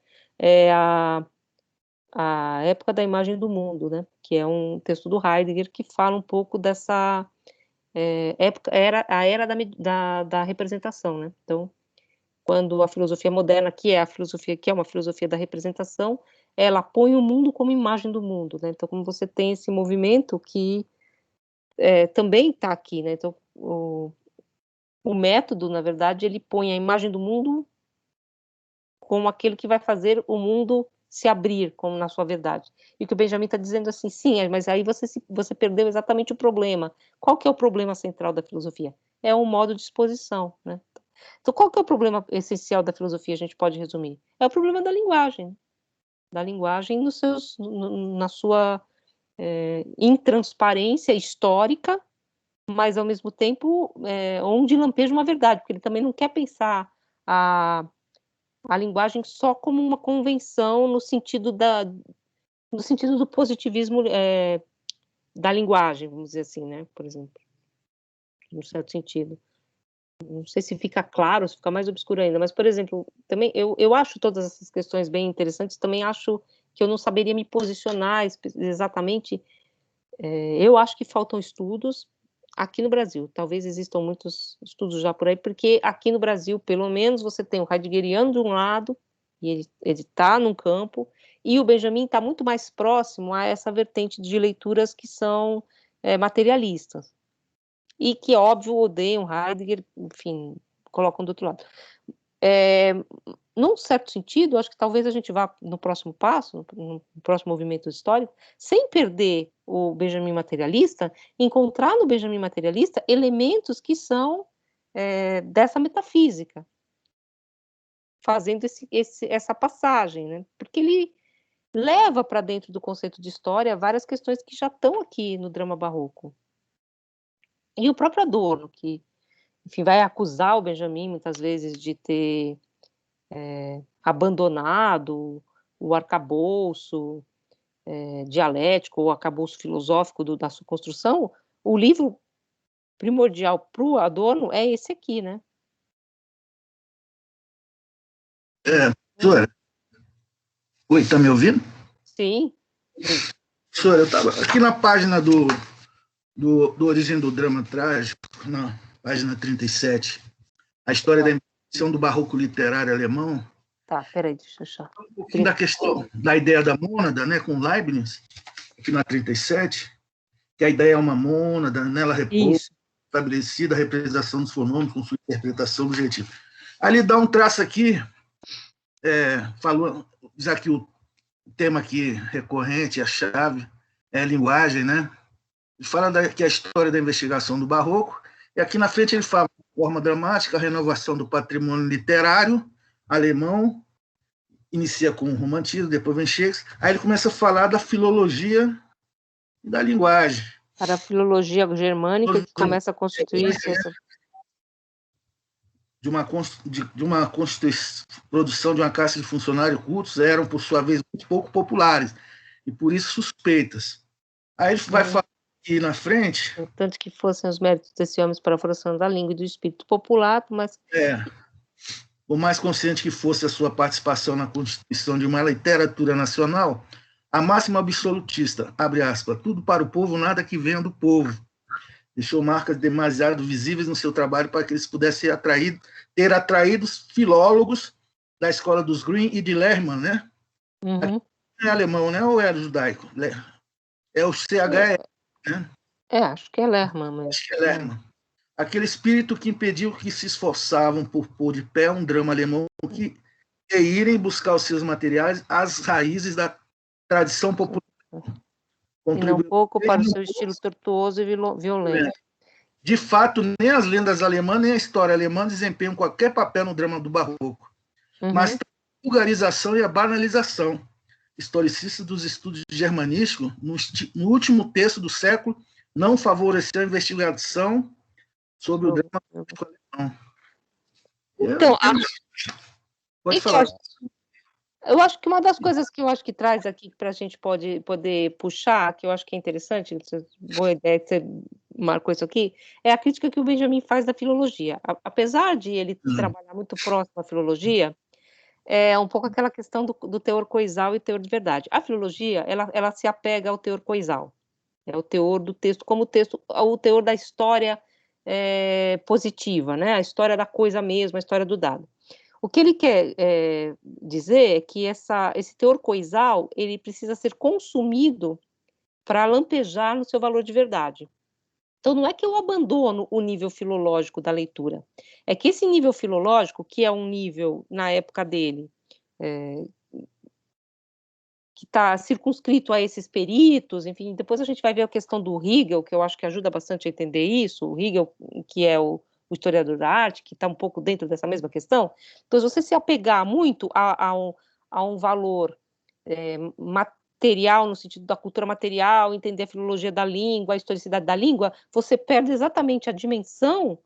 a Época da Imagem do Mundo, né, que é um texto do Heidegger que fala um pouco dessa época, a era da representação, né, então, quando a filosofia moderna, que é uma filosofia da representação, ela põe o mundo como imagem do mundo, né, então, como você tem esse movimento que também está aqui, né, então, o método, na verdade, ele põe a imagem do mundo como aquilo que vai fazer o mundo se abrir como na sua verdade. E o que o Benjamin está dizendo assim, sim, mas aí você perdeu exatamente o problema. Qual que é o problema central da filosofia? É um modo de exposição, né? Então, qual que é o problema essencial da filosofia, a gente pode resumir? É o problema da linguagem na sua intransparência histórica, mas ao mesmo tempo onde lampeja uma verdade, porque ele também não quer pensar a linguagem só como uma convenção no sentido do positivismo da linguagem, vamos dizer assim, né? Por exemplo, num certo sentido. Não sei se fica claro, se fica mais obscuro ainda, mas, por exemplo, também eu acho todas essas questões bem interessantes, também acho que eu não saberia me posicionar exatamente. Eu acho que faltam estudos aqui no Brasil, talvez existam muitos estudos já por aí, porque aqui no Brasil, pelo menos, você tem o heideggeriano de um lado, e ele está num campo, e o Benjamin está muito mais próximo a essa vertente de leituras que são materialistas, e que, óbvio, odeiam Heidegger, enfim, colocam do outro lado. Num certo sentido, acho que talvez a gente vá no próximo passo, no próximo movimento histórico, sem perder o Benjamin materialista, encontrar no Benjamin materialista elementos que são dessa metafísica, fazendo essa passagem, né? Porque ele leva para dentro do conceito de história várias questões que já estão aqui no drama barroco. E o próprio Adorno, que, enfim, vai acusar o Benjamin muitas vezes de ter abandonado o arcabouço dialético ou arcabouço filosófico da sua construção. O livro primordial para o Adorno é esse aqui, né? Professora, oi, está me ouvindo? Sim. Professora, eu estava aqui na página do Origem do Drama Trágico, na página 37, a história da invenção do barroco literário alemão. Tá, peraí, deixa eu achar. Um pouquinho da questão da ideia da mônada, né, com Leibniz, aqui na 37, que a ideia é uma mônada, nela repousa, estabelecida a representação dos fenômenos com sua interpretação objetiva. Ali dá um traço aqui, já que o tema aqui recorrente, a chave, é a linguagem, né? Ele fala que é a história da investigação do barroco, e aqui na frente ele fala forma dramática, a renovação do patrimônio literário alemão, inicia com o romantismo, depois vem Shakespeare, aí ele começa a falar da filologia e da linguagem. Para a filologia germânica, que começa a constituir-se de uma produção de uma classe de funcionários cultos, eram, por sua vez, muito pouco populares, e por isso suspeitas. Aí ele vai falar aqui na frente... Tanto que fossem os méritos desse homem para a formação da língua e do espírito popular, mas... Por mais consciente que fosse a sua participação na constituição de uma literatura nacional, a máxima absolutista, abre aspas, tudo para o povo, nada que venha do povo, deixou marcas demasiado visíveis no seu trabalho para que eles pudessem ter atraído filólogos da escola dos Green e de Lehrmann, né? Uhum. É alemão, né? Ou é judaico? É o CHE, né? Acho que é Lehrmann mesmo. Acho que é Lehrmann. Aquele espírito que impediu que se esforçavam por pôr de pé um drama alemão que irem buscar os seus materiais às raízes da tradição popular. E não pouco para o seu estilo tortuoso e violento. De fato, nem as lendas alemãs, nem a história alemã desempenham qualquer papel no drama do barroco, mas a vulgarização e a banalização historicista dos estudos germanísticos, no último terço do século, não favoreceu a investigação sobre o drama alemão. Então, pode falar. Eu acho que uma das coisas que eu acho que traz aqui para a gente poder puxar, que eu acho que é interessante, boa ideia que você marcou isso aqui, é a crítica que o Benjamin faz da filologia. Apesar de ele trabalhar muito próximo à filologia, é um pouco aquela questão do teor coisal e teor de verdade. A filologia, ela se apega ao teor coisal, é o teor do texto como texto, o teor da história positiva, né? A história da coisa mesmo, a história do dado. O que ele quer dizer é que esse teor coisal ele precisa ser consumido para lampejar no seu valor de verdade. Então, não é que eu abandono o nível filológico da leitura, é que esse nível filológico, que é um nível, na época dele, que está circunscrito a esses peritos, enfim, depois a gente vai ver a questão do Hegel, que eu acho que ajuda bastante a entender isso, o Hegel, que é o historiador da arte, que está um pouco dentro dessa mesma questão. Então, se você se apegar muito a um valor material, no sentido da cultura material, entender a filologia da língua, a historicidade da língua, você perde exatamente a dimensão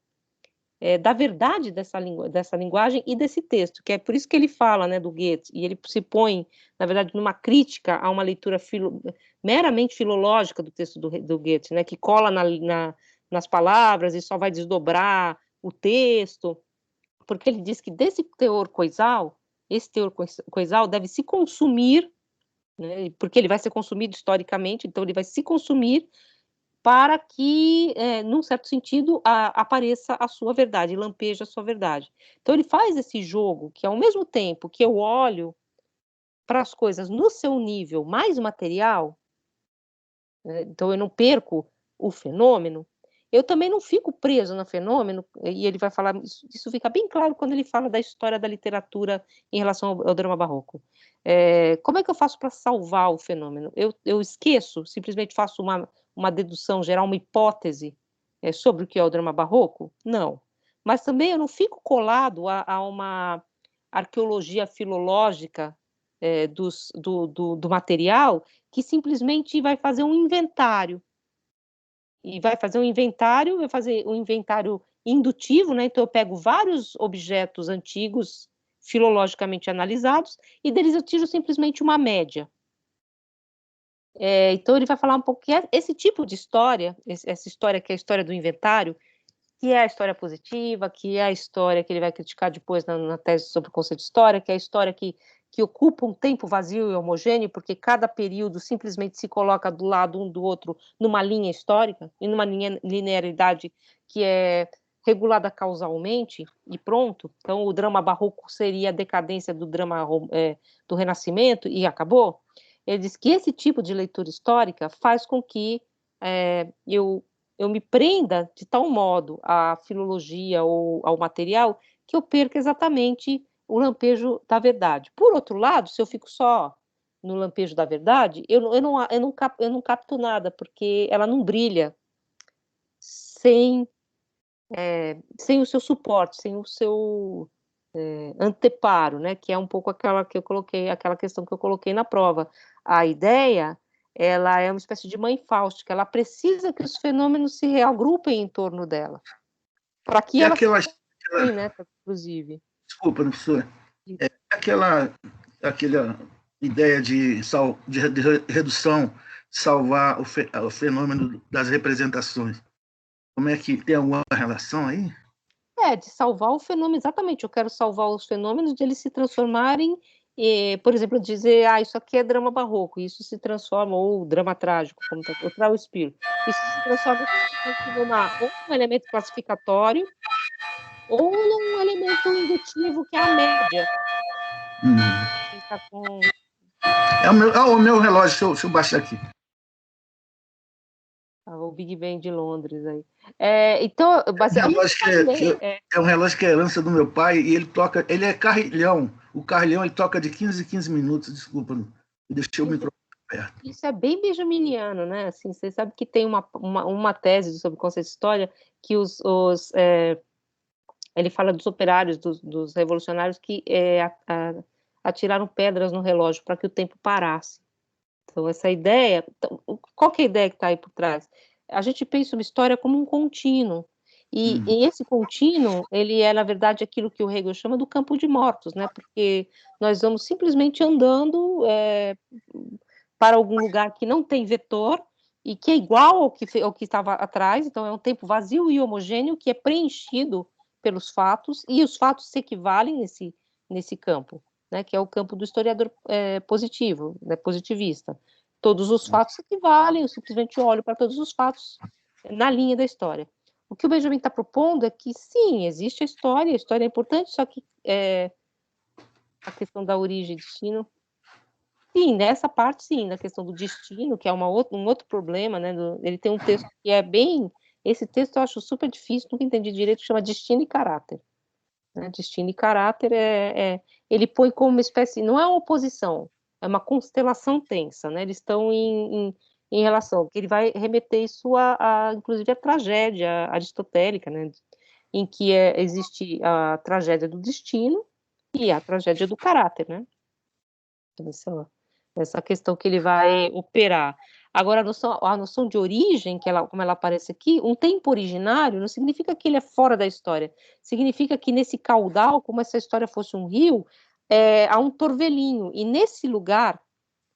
da verdade dessa linguagem e desse texto, que é por isso que ele fala, né, do Goethe, e ele se põe, na verdade, numa crítica a uma leitura meramente filológica do texto do Goethe, né, que cola nas palavras e só vai desdobrar o texto, porque ele diz que desse teor coisal, esse teor coisal deve se consumir, né, porque ele vai ser consumido historicamente, então ele vai se consumir para que, num certo sentido, apareça a sua verdade, lampeja a sua verdade. Então ele faz esse jogo, que ao mesmo tempo que eu olho para as coisas no seu nível mais material, então eu não perco o fenômeno, eu também não fico preso no fenômeno, e ele vai falar, isso fica bem claro quando ele fala da história da literatura em relação ao drama barroco. Como é que eu faço para salvar o fenômeno? Eu esqueço, simplesmente faço uma dedução geral, uma hipótese sobre o que é o drama barroco? Não. mas também eu não fico colado a uma arqueologia filológica do material, que simplesmente vai fazer um inventário. E vai fazer um inventário indutivo, né? Então eu pego vários objetos antigos, filologicamente analisados, e deles eu tiro simplesmente uma média. Então ele vai falar um pouco que esse tipo de história, essa história que é a história do inventário, que é a história positiva, que é a história que ele vai criticar depois na tese sobre o conceito de história, que é a história que ocupa um tempo vazio e homogêneo, porque cada período simplesmente se coloca do lado um do outro numa linha histórica, e numa linearidade que é regulada causalmente, e pronto. Então, o drama barroco seria a decadência do drama do Renascimento, e acabou. Ele diz que esse tipo de leitura histórica faz com que eu me prenda de tal modo à filologia ou ao material que eu perca exatamente o lampejo da verdade. Por outro lado, se eu fico só no lampejo da verdade, eu não capto nada, porque ela não brilha sem o seu suporte, sem o seu anteparo, né? Que é um pouco aquela questão que eu coloquei na prova. A ideia, ela é uma espécie de mãe fáustica, ela precisa que os fenômenos se reagrupem em torno dela, para que ela né, inclusive. Desculpa, professor. Aquela ideia de redução, salvar o fenômeno das representações. Como é que tem alguma relação aí? De salvar o fenômeno, exatamente. Eu quero salvar os fenômenos de eles se transformarem, por exemplo, dizer, isso aqui é drama barroco, isso se transforma, ou drama trágico, como eu trago o espírito. Isso se transforma ou um elemento classificatório, ou num elemento indutivo, que é a média. Tá com... o meu relógio, deixa eu baixar aqui. O Big Ben de Londres aí. Então, é um relógio que é herança do meu pai, e ele é carrilhão. O carrilhão ele toca de 15 em 15 minutos, desculpa, eu deixei o microfone perto. Isso é bem benjaminiano, né? Assim, você sabe que tem uma tese sobre o conceito de história que ele fala dos operários, dos revolucionários que atiraram pedras no relógio para que o tempo parasse. Então, essa ideia, qual que é a ideia que está aí por trás? A gente pensa uma história como um contínuo, e esse contínuo, ele é, na verdade, aquilo que o Hegel chama do campo de mortos, né? Porque nós vamos simplesmente andando para algum lugar que não tem vetor, e que é igual ao que estava atrás, então é um tempo vazio e homogêneo que é preenchido pelos fatos, e os fatos se equivalem nesse campo, né, que é o campo do historiador positivo, né, positivista. Todos os fatos se equivalem, eu simplesmente olho para todos os fatos na linha da história. O que o Benjamin está propondo é que, sim, existe a história é importante, só que a questão da origem e destino, sim, nessa parte, sim, na questão do destino, que é um outro problema, né, ele tem um texto que é bem... Esse texto eu acho super difícil, nunca entendi direito, chama Destino e Caráter. Né? Destino e caráter ele põe como uma espécie, não é uma oposição, é uma constelação tensa, né? Eles estão em relação, que ele vai remeter isso inclusive a tragédia aristotélica, né? Em que existe a tragédia do destino e a tragédia do caráter, né? Essa questão que ele vai operar. Agora, a noção de origem, como ela aparece aqui, um tempo originário não significa que ele é fora da história, significa que nesse caudal, como se a história fosse um rio, há um torvelinho, e nesse lugar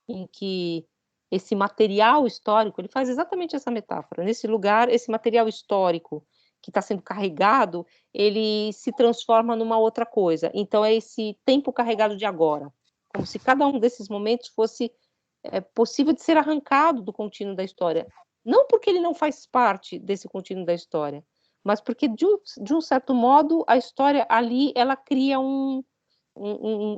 em que esse material histórico, ele faz exatamente essa metáfora, nesse lugar, esse material histórico que está sendo carregado, ele se transforma numa outra coisa, então é esse tempo carregado de agora, como se cada um desses momentos fosse possível de ser arrancado do contínuo da história. Não porque ele não faz parte desse contínuo da história, mas porque, de um certo modo, a história ali, ela cria um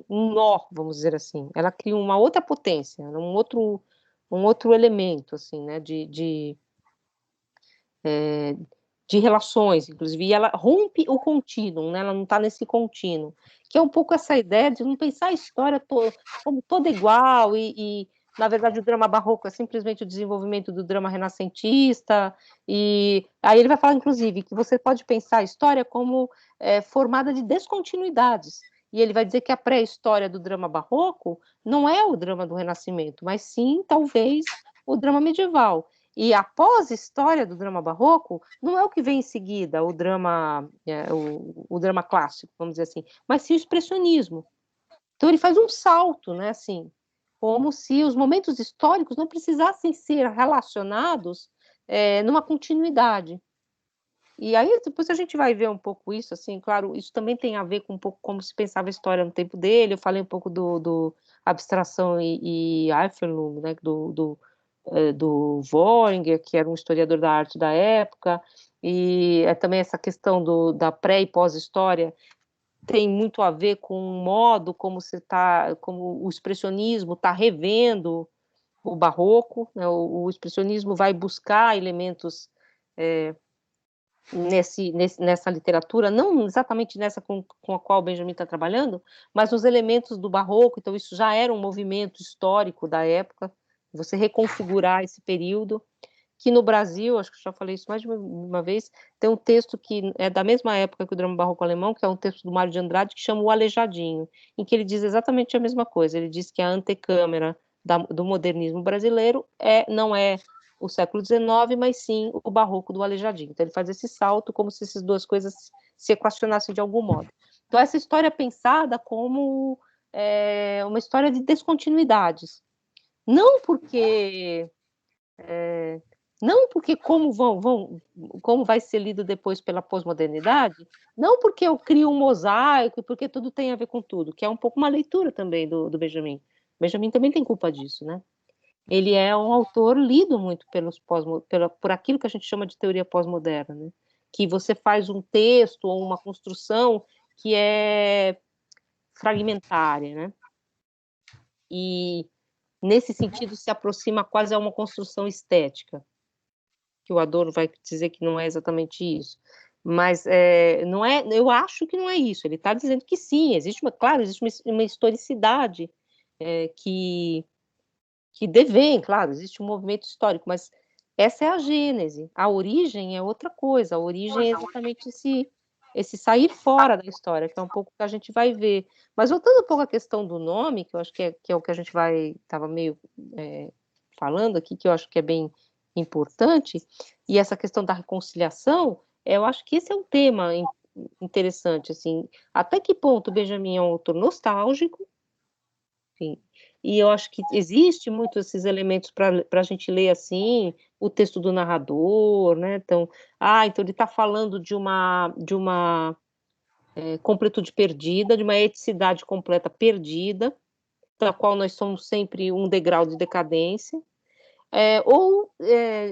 nó, vamos dizer assim. Ela cria uma outra potência, um outro elemento, assim, né, de relações, inclusive, e ela rompe o contínuo, né? Ela não está nesse contínuo, que é um pouco essa ideia de não pensar a história como toda igual, e na verdade, o drama barroco é simplesmente o desenvolvimento do drama renascentista, e aí ele vai falar, inclusive, que você pode pensar a história como formada de descontinuidades, e ele vai dizer que a pré-história do drama barroco não é o drama do Renascimento, mas sim, talvez, o drama medieval. E a pós-história do drama barroco não é o que vem em seguida, o drama clássico, vamos dizer assim, mas sim o expressionismo. Então ele faz um salto, né, assim, como se os momentos históricos não precisassem ser relacionados numa continuidade. E aí depois a gente vai ver um pouco isso, assim, claro, isso também tem a ver com um pouco como se pensava a história no tempo dele. Eu falei um pouco do Abstração e Eifelung, né, do Voringer, que era um historiador da arte da época, e também essa questão da pré e pós-história tem muito a ver com o modo como como o expressionismo está revendo o barroco, né? O expressionismo vai buscar elementos nessa literatura, não exatamente nessa com a qual o Benjamin está trabalhando, mas os elementos do barroco. Então isso já era um movimento histórico da época, você reconfigurar esse período, que no Brasil, acho que eu já falei isso mais de uma vez, tem um texto que é da mesma época que o drama barroco alemão, que é um texto do Mário de Andrade, que chama O Aleijadinho, em que ele diz exatamente a mesma coisa. Ele diz que a antecâmara do modernismo brasileiro não é o século XIX, mas sim o barroco do Aleijadinho. Então ele faz esse salto como se essas duas coisas se equacionassem de algum modo. Então essa história é pensada como uma história de descontinuidades. Não porque como vai ser lido depois pela pós-modernidade, não porque eu crio um mosaico e porque tudo tem a ver com tudo, que é um pouco uma leitura também do Benjamin. Benjamin também tem culpa disso, né? Ele é um autor lido muito por aquilo que a gente chama de teoria pós-moderna, né? Que você faz um texto ou uma construção que é fragmentária, né? E nesse sentido se aproxima quase a uma construção estética, que o Adorno vai dizer que não é exatamente isso, mas não é. Eu acho que não é isso. Ele está dizendo que sim, existe uma historicidade que devém, claro, existe um movimento histórico, mas essa é a gênese. A origem é outra coisa. A origem é exatamente esse sair fora da história, que é um pouco que a gente vai ver. Mas voltando um pouco à questão do nome, que eu acho que é o que a gente estava meio falando aqui, que eu acho que é bem importante, e essa questão da reconciliação, eu acho que esse é um tema interessante, assim, até que ponto o Benjamin é um autor nostálgico, enfim, e eu acho que existe muito esses elementos para a gente ler assim, o texto do narrador, né? Então ele está falando de uma completude perdida, de uma eticidade completa perdida, da qual nós somos sempre um degrau de decadência,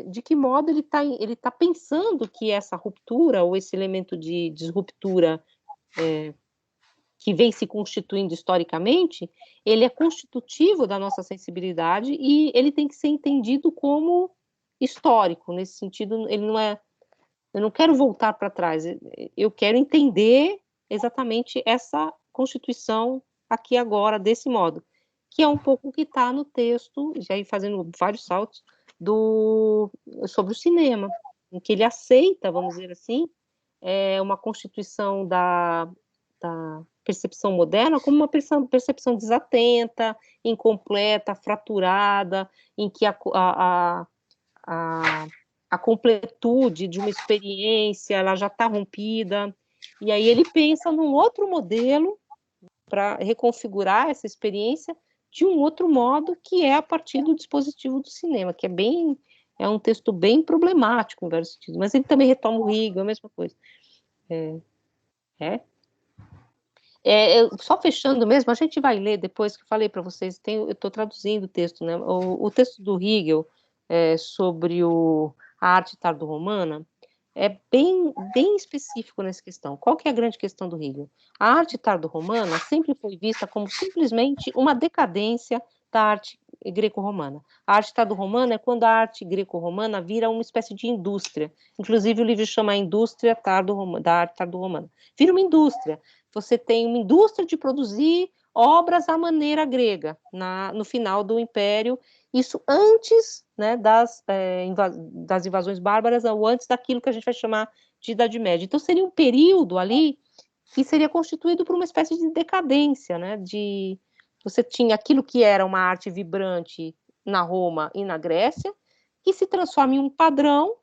de que modo ele tá pensando que essa ruptura, ou esse elemento de disruptura que vem se constituindo historicamente, ele é constitutivo da nossa sensibilidade e ele tem que ser entendido como histórico. Nesse sentido, ele não é... Eu não quero voltar para trás, eu quero entender exatamente essa constituição aqui agora, desse modo, que é um pouco o que está no texto, já aí fazendo vários saltos, sobre o cinema, em que ele aceita, vamos dizer assim, uma constituição da percepção moderna como uma percepção desatenta, incompleta, fraturada, em que a completude de uma experiência ela já está rompida, e aí ele pensa num outro modelo para reconfigurar essa experiência de um outro modo, que é a partir do dispositivo do cinema, que é um texto bem problemático em vários sentidos, mas ele também retoma o Hegel, a mesma coisa. Só fechando mesmo, a gente vai ler depois, que eu falei para vocês, eu estou traduzindo o texto, né? O texto do Hegel sobre a arte tardo-romana é bem específico nessa questão. Qual que é a grande questão do Hegel? A arte tardo-romana sempre foi vista como simplesmente uma decadência da arte greco-romana. A arte tardo-romana é quando a arte greco-romana vira uma espécie de indústria. Inclusive, o livro chama a indústria da arte tardo-romana. Vira uma indústria. Você tem uma indústria de produzir obras à maneira grega, no final do Império, isso antes, né, das invasões bárbaras, ou antes daquilo que a gente vai chamar de Idade Média. Então, seria um período ali que seria constituído por uma espécie de decadência, né, você tinha aquilo que era uma arte vibrante na Roma e na Grécia, que se transforma em um padrão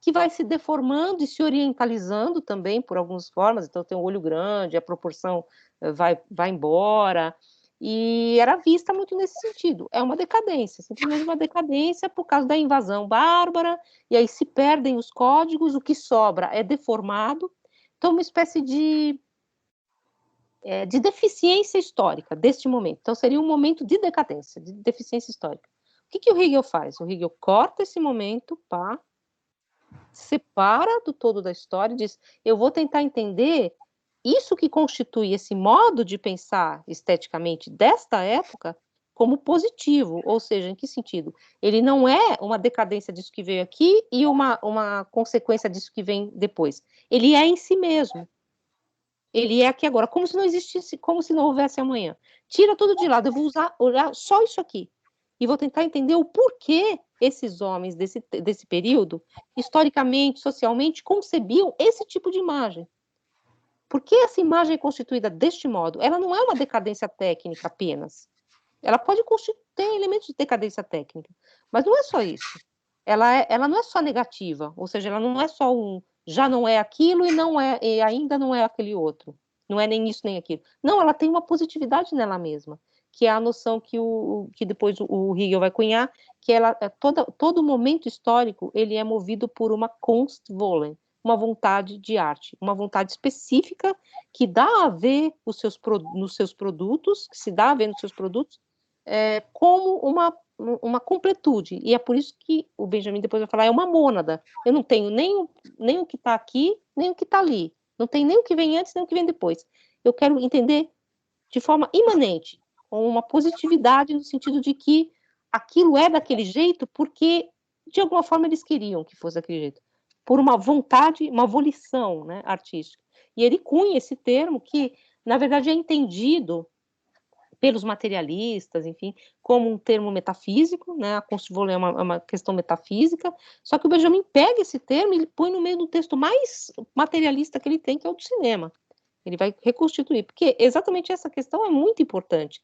que vai se deformando e se orientalizando também por algumas formas. Então tem um olho grande, a proporção vai embora, e era vista muito nesse sentido. É uma decadência, simplesmente uma decadência por causa da invasão bárbara, e aí se perdem os códigos, o que sobra é deformado. Então uma espécie de deficiência histórica deste momento. Então seria um momento de decadência, de deficiência histórica. O que o Hegel faz? O Hegel corta esse momento, separa do todo da história e diz, eu vou tentar entender isso que constitui esse modo de pensar esteticamente desta época como positivo, ou seja, em que sentido? Ele não é uma decadência disso que veio aqui e uma consequência disso que vem depois. Ele é em si mesmo. Ele é aqui agora, como se não existisse, como se não houvesse amanhã. Tira tudo de lado, eu vou olhar só isso aqui. E vou tentar entender o porquê esses homens desse período, historicamente, socialmente, concebiam esse tipo de imagem. Por que essa imagem é constituída deste modo? Ela não é uma decadência técnica apenas. Ela pode ter elementos de decadência técnica, mas não é só isso. Ela não é só negativa, ou seja, ela não é só já não é aquilo e ainda não é aquele outro. Não é nem isso nem aquilo. Não, ela tem uma positividade nela mesma, que é a noção que depois o Hegel vai cunhar, que todo momento histórico ele é movido por uma Kunstwollen, uma vontade de arte, uma vontade específica que dá a ver nos seus produtos, que se dá a ver nos seus produtos, como uma completude, e é por isso que o Benjamin depois vai falar, é uma mônada, eu não tenho nem o que está aqui, nem o que está ali, não tem nem o que vem antes, nem o que vem depois, eu quero entender de forma imanente, com uma positividade no sentido de que aquilo é daquele jeito porque, de alguma forma, eles queriam que fosse daquele jeito, por uma vontade, uma volição, né, artística, e ele cunha esse termo que, na verdade, é entendido pelos materialistas, enfim, como um termo metafísico, né? A Kunstwollen é uma questão metafísica, só que o Benjamin pega esse termo e ele põe no meio do texto mais materialista que ele tem, que é o do cinema. Ele vai reconstituir, porque exatamente essa questão é muito importante.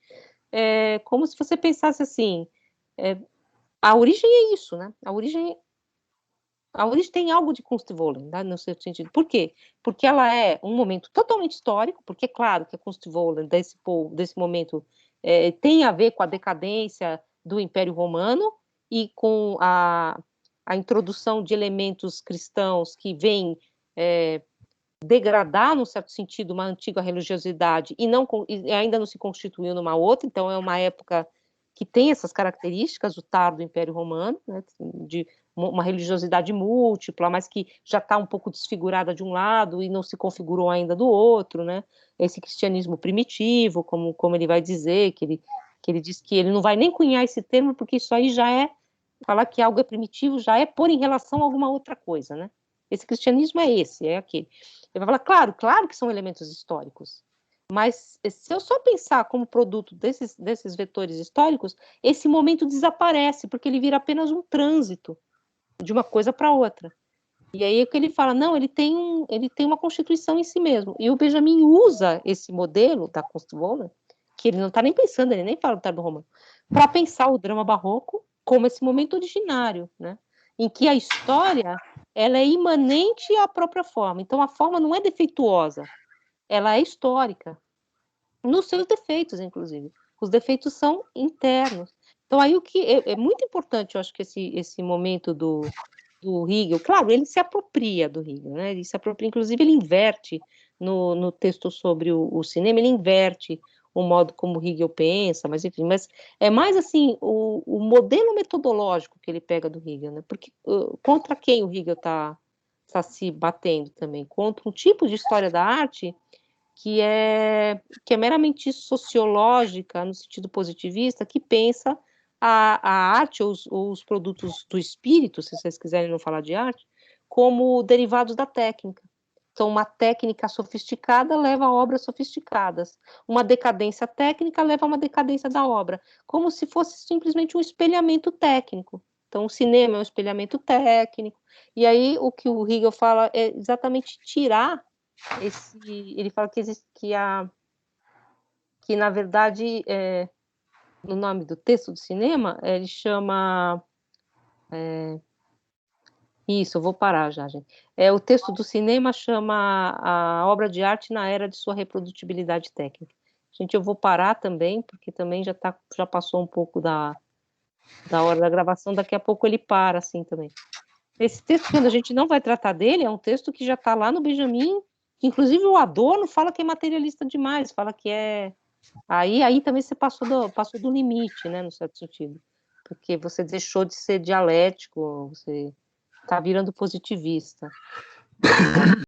É como se você pensasse assim, a origem é isso, né? A origem tem algo de Kunstwollen, né, no seu sentido. Por quê? Porque ela é um momento totalmente histórico, porque é claro que a Kunstwollen desse momento tem a ver com a decadência do Império Romano e com a introdução de elementos cristãos que vêm degradar, num certo sentido, uma antiga religiosidade e ainda não se constituiu numa outra, então é uma época que tem essas características, o tardo Império Romano, né, de uma religiosidade múltipla, mas que já está um pouco desfigurada de um lado e não se configurou ainda do outro, né? Esse cristianismo primitivo, como ele vai dizer, que ele diz que ele não vai nem cunhar esse termo, porque isso aí já é, falar que algo é primitivo, já é pôr em relação a alguma outra coisa, né? Esse cristianismo é aquele. Ele vai falar, claro que são elementos históricos, mas se eu só pensar como produto desses vetores históricos, esse momento desaparece, porque ele vira apenas um trânsito de uma coisa para outra. E aí é que ele fala, não, ele tem uma constituição em si mesmo. E o Benjamin usa esse modelo da Kunstwollen, que ele não está nem pensando, ele nem fala do tardo romano, para pensar o drama barroco como esse momento originário, né? Em que a história ela é imanente à própria forma. Então a forma não é defeituosa, ela é histórica, nos seus defeitos, inclusive. Os defeitos são internos. Então aí o que é muito importante, eu acho que esse momento do Hegel, claro, ele se apropria do Hegel, né? Ele se apropria, inclusive ele inverte no texto sobre o cinema, ele inverte o modo como Hegel pensa, mas enfim, mas é mais assim o modelo metodológico que ele pega do Hegel, né? Porque contra quem o Hegel está se batendo também? Contra um tipo de história da arte que é meramente sociológica, no sentido positivista, que pensa a arte ou os produtos do espírito, se vocês quiserem não falar de arte, como derivados da técnica. Então, uma técnica sofisticada leva a obras sofisticadas. Uma decadência técnica leva a uma decadência da obra. Como se fosse simplesmente um espelhamento técnico. Então, o cinema é um espelhamento técnico. E aí, o que o Hegel fala é exatamente tirar esse... Ele fala que existe que na verdade, no nome do texto do cinema, ele chama... Isso, eu vou parar já, gente. O texto do cinema chama a obra de arte na era de sua reprodutibilidade técnica. Gente, eu vou parar também, porque também já passou um pouco da hora da gravação, daqui a pouco ele para, assim, também. Esse texto, quando a gente não vai tratar dele, é um texto que já está lá no Benjamin, inclusive o Adorno fala que é materialista demais, fala que é... Aí também você passou do limite, né, no certo sentido, porque você deixou de ser dialético, você está virando positivista.